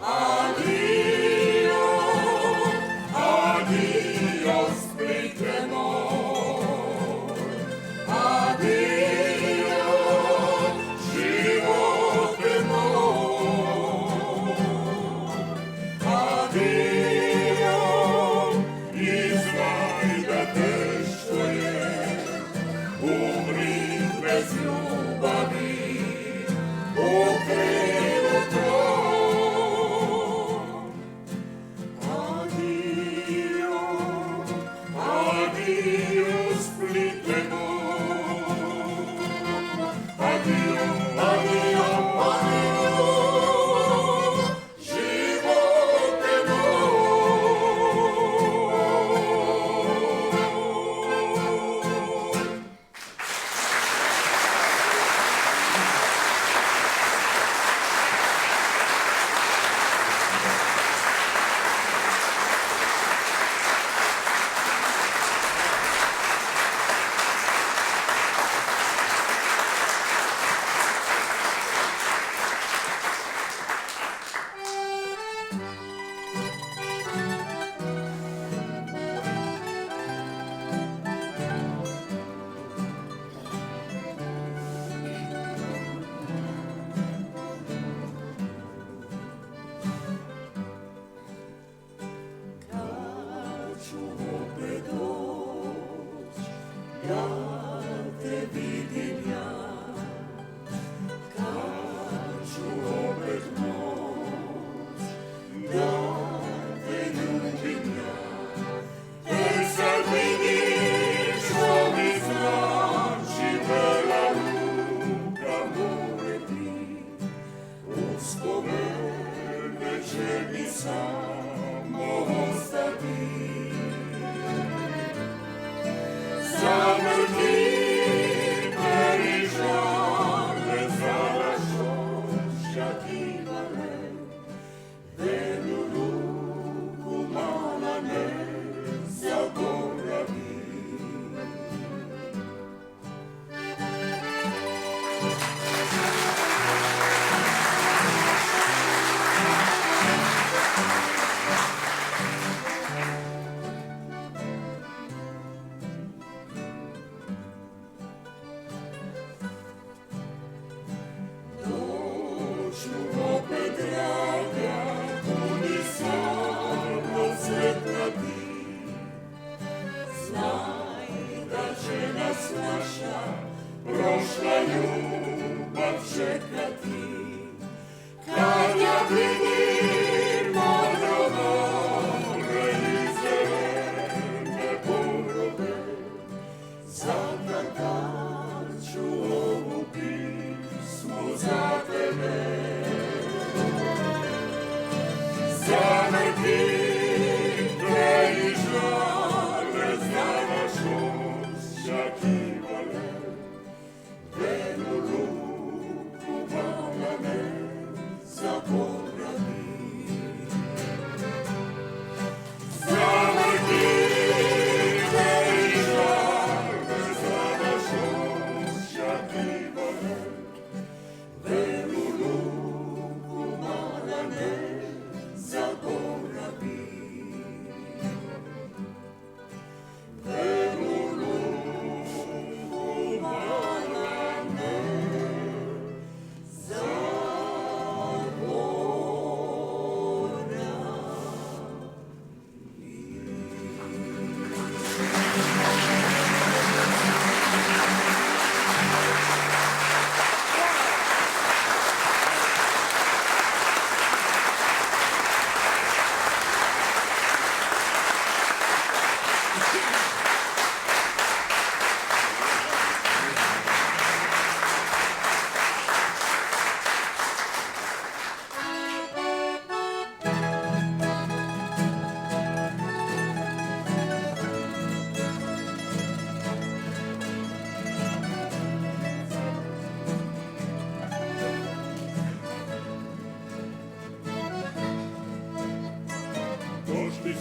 Speaker 3: Adio, adio, Splite moj, adio, živote moj,
Speaker 2: Adio, i znaj da teško je umrit bez ljubavi u krilu tvoj. Adio, adio, Splite moj. Adio, adio, adio, živote moj.
Speaker 3: kad ću opet doć, da te vidim ja, kad ću opet moć, da te ljubim ja.
Speaker 2: Tek sad vidim što mi znači vela ruka moje ti. Uspomene će mi samo ostati. Zamrti perižane zalašoća ti vale, venu ruku mala ne zaboravi.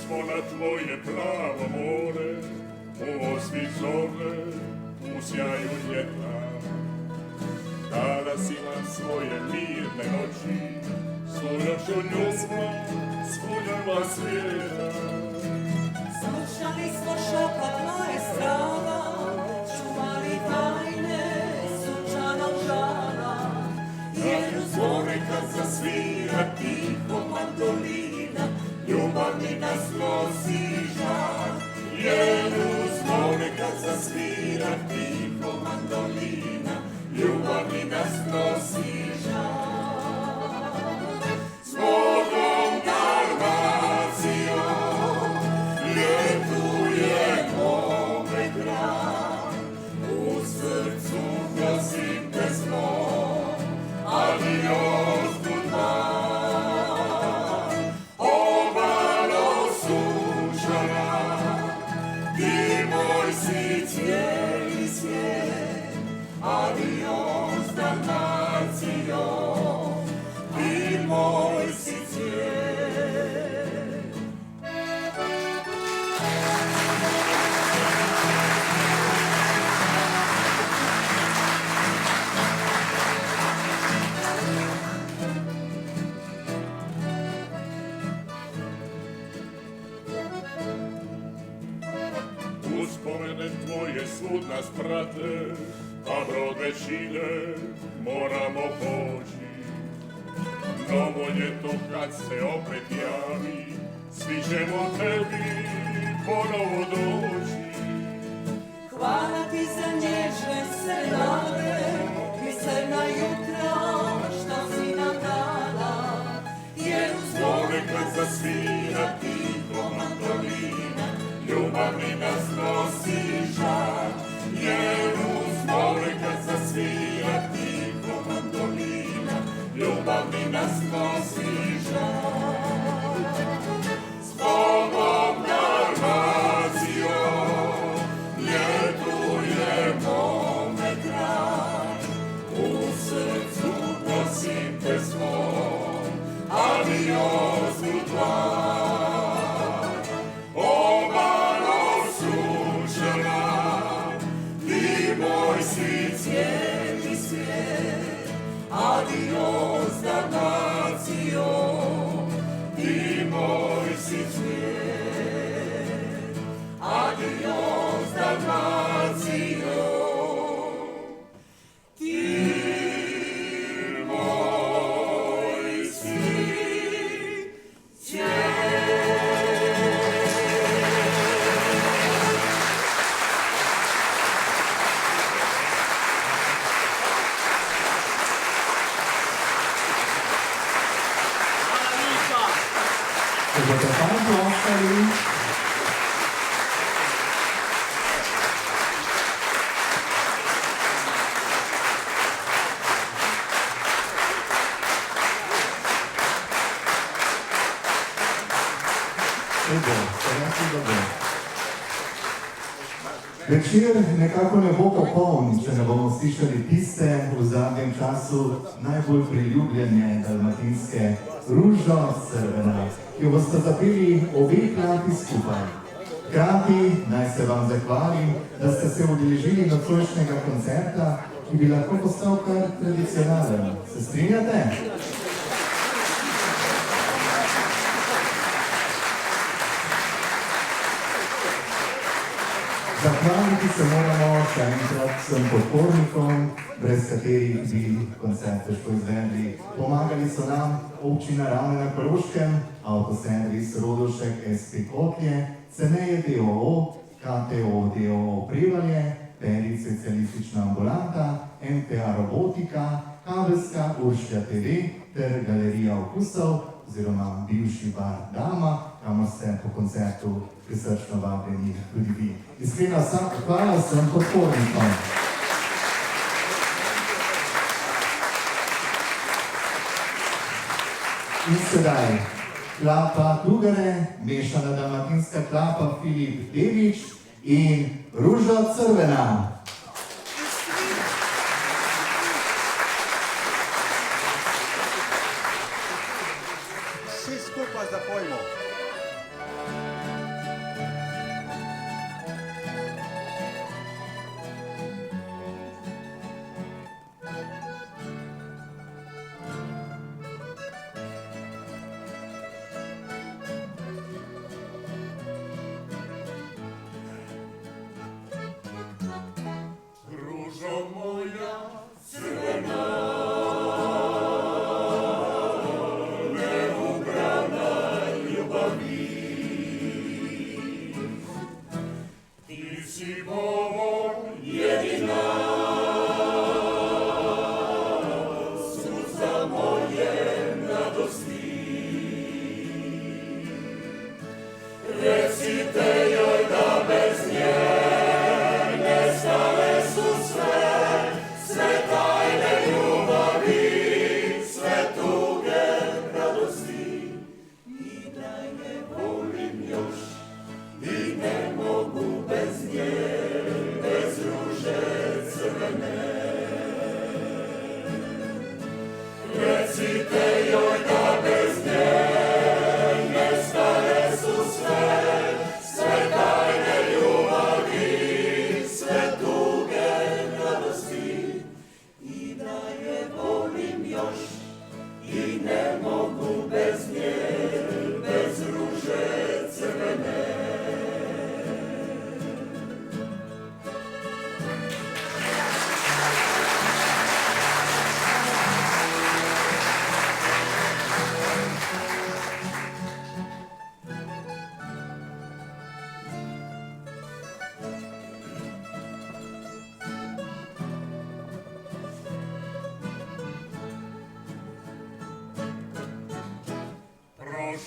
Speaker 3: smo na tvoje plavo more, u osvi zore, u sjaju ljeta. Dala si nam svoje mirne noći, svojošću ljubav, svojeva svijeta.
Speaker 2: Slušali smo šapat maestrala, čuvali tajne sunčanog žala, jer uz more kad zasvira tiho mandolina, ljubavni nas nosi žal. Jer uz more kad zasvira tiho mandolina, ljubavni nas nosi žal. Zbogom Dalmacijo, ljetuje mome grad, u srcu nosim pesmo, adios goodbye. Obalo sunčana, ti moj si cijeli svijet, adios Dalmacijo, ti moj si cvijet.
Speaker 3: Uspomene tvoje svud nas prate, a brod već ide, moramo poći. Novo ljeto kad se opet javi, svi ćemo tebi ponovo doći.
Speaker 2: Hvala ti za nježne serenade, mislena jutra što si nam dala, jer uz more kad zasvira tiho mandolina, ljubavni nas nosi žal. Jer uz more kad zasvira tiho mandolina, ljubavni nas nosi žal. Zbogom Dalmacijo, ljetuje mome kraj, u srcu nosim te svoj, adios goodbye. Obalo sunčana, ti moj si cijeli svijet, adios Dalmacijo, ti moj si cvijet, adios Dalmacijo, ti moj si cvijet.
Speaker 1: Če boste fanti ostali, večer nekako ne bo popoln, če ne bomo slišali tiste v zadnjem času najbolj priljubljene dalmatinske Ružo Crvena, ki jo boste zapeli obe klapi skupaj. Hkrati naj se vam zahvalim, da ste se udeležili nocojšnjega koncerta, ki bi lahko postal kar tradicionalen. Se strinjate? Zahvaliti se moramo še enkrat vsem podpornikom, brez katerih bi koncert težko izvedli. Pomagali so nam občina Ravne na Koroškem, Avtoservis Rodošek SP Kotlje, Ceneje d.o.o., KTO d.o.o. Prevalje, Peri specialistična ambulanta, MTA Robotika, Kabelska Uršlja TV ter Galerija okusov oziroma bivši bar Dama, kamor ste po koncertu prisrčno vabljeni tudi vi. Iskrena hvala vsem podpornikom. In sedaj, klapa Tugare, mešana dalmatinska klapa Filip Devič in Ruža Crvena.
Speaker 4: Vsi skupaj zapojmo.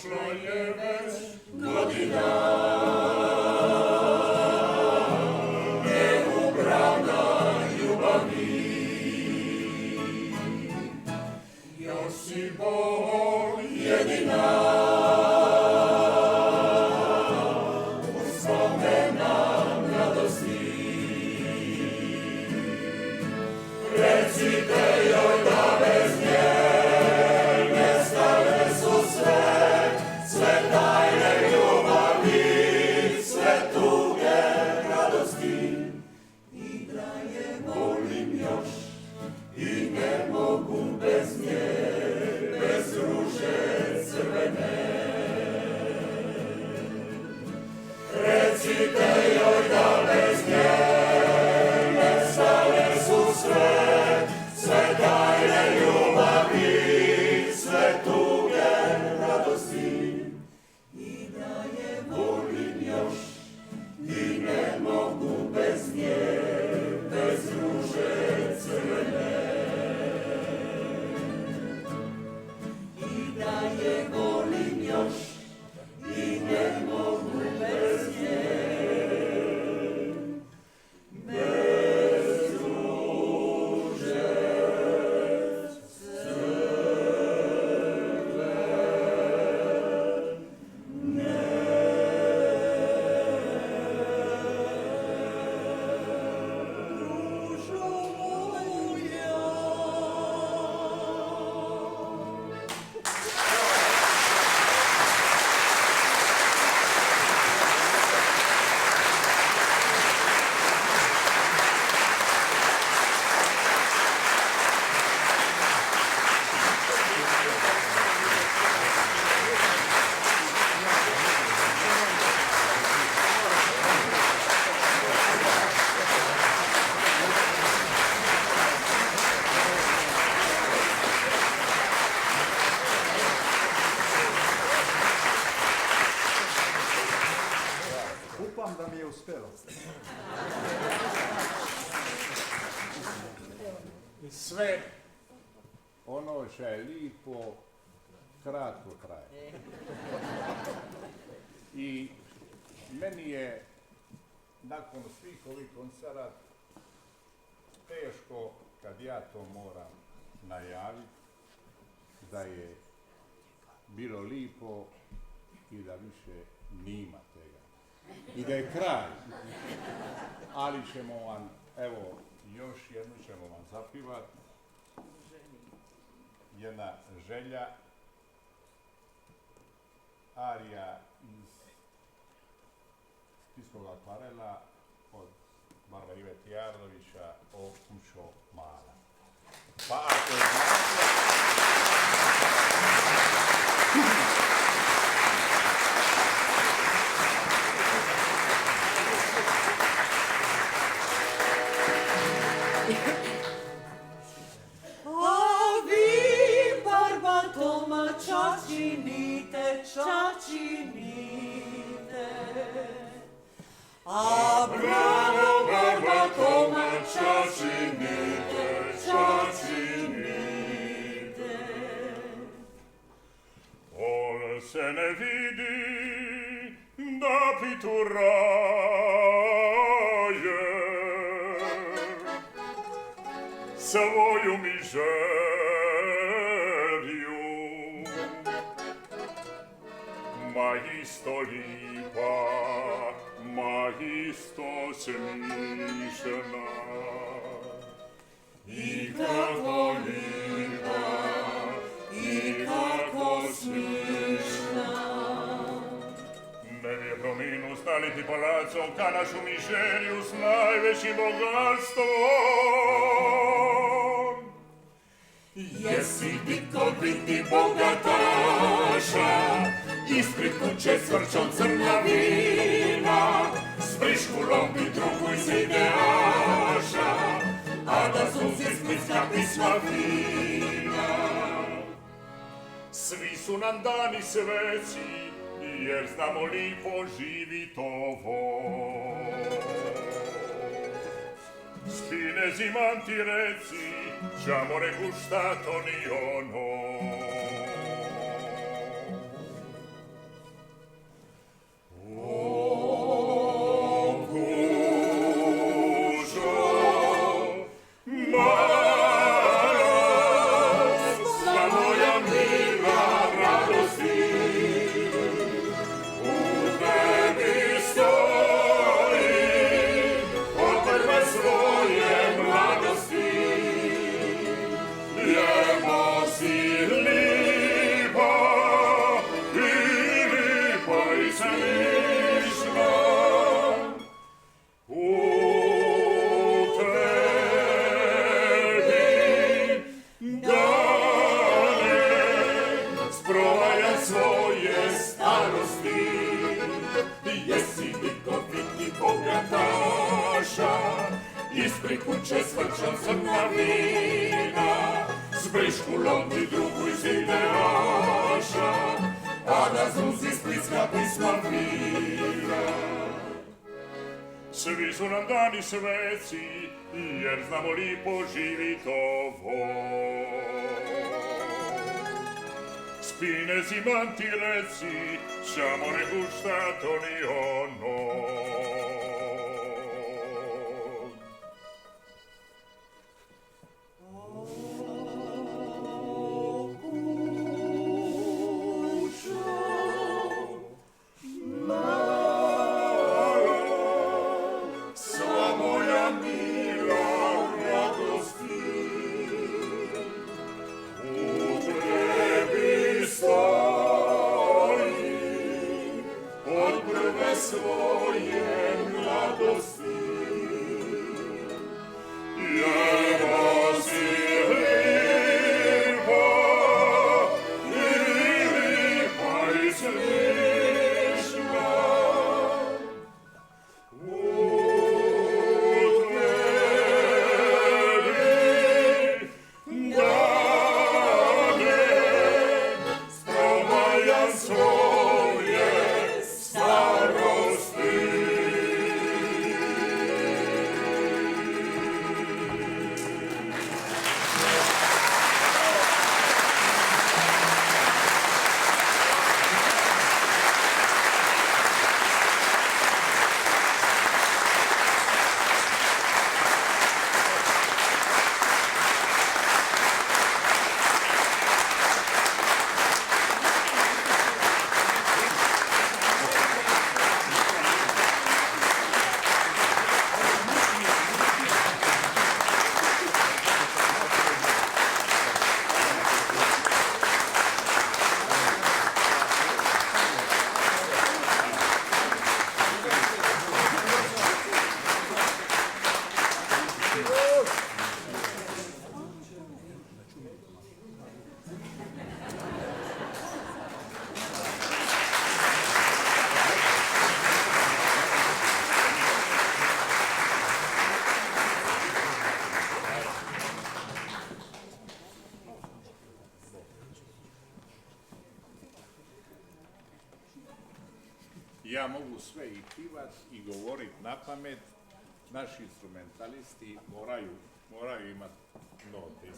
Speaker 3: prošlo je već godina. Neubrana ljubavi, još si Bog jedina. Uspomena mladosti, recite joj da bez nje nestale su sve tajne ljubavi, sve tuge radosti. I da je volim još i ne mogu bez nje, bez ruže crvene. Recite joj da bez nje nestale su sve tajne ljubavi, sve tuge radosti. I da je volim još i ne mogu bez nje, bez ruže crvene. I da je volim još i ne mogu bez nje, bez ruže
Speaker 4: Upam da mi je uspjelo.
Speaker 5: Sve ono što je lipo, kratko traje. I meni je nakon svih ovih koncerata teško kad ja to moram najaviti da je bilo lipo i da više nima tega. I da je kraj. Ali ćemo vam, evo, još jednu ćemo vam zapivat. Jedna želja, arija iz Splitskog akvarela od Barbara Ive Tijadrovića o Kućo mala. Pa ako je
Speaker 2: A vi, Barbatoma, čačinite, a bravo, Barbatoma, čačinite.
Speaker 3: Ol se ne vidi da pituraje svoju mižeriju, ma isto lipa, ma isto smišna. I kako lipa, i kako smišna. Nevjerno minus naliti palacom ka našu mižeriju s najvećim bogatstvom. Jesi diko biti bogataša, ispred kuće s vrčom crna vina, s briškulom i drugu iz ideaša, a da sunce splitska pisma fina. Svi su nam dani sveci, jer znamo lipo živit ovo. Spinezimam ti reci, c'amore gustato ni ono.
Speaker 2: starosti. Jesi vikoviti bogataša, ispred kuće svrčan crna vina, s briškulom i drugu iz ideaša, a na zruzi splitska pisma vina. Svi su nam dani sveci, jer znamo lipo živit ovo. Spine zimanti reci, samo ne gusta to ni ono. Svoje mladosti, jemo si lipa i slična. U tebi dane spomajan svoje starosti.
Speaker 5: Ja mogu sve i pivat i govorit na pamet, naši instrumentalisti moraju imati note.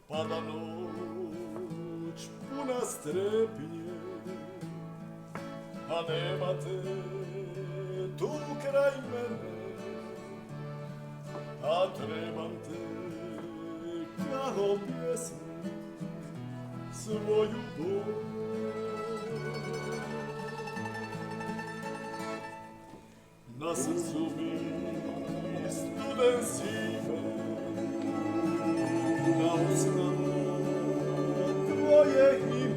Speaker 3: Pada noć puna strepnje, a nema te tu kraj mene, a trebam te kao pjesmu svoju bol. Na srcu mi studen zime, na usnama tvoje ime.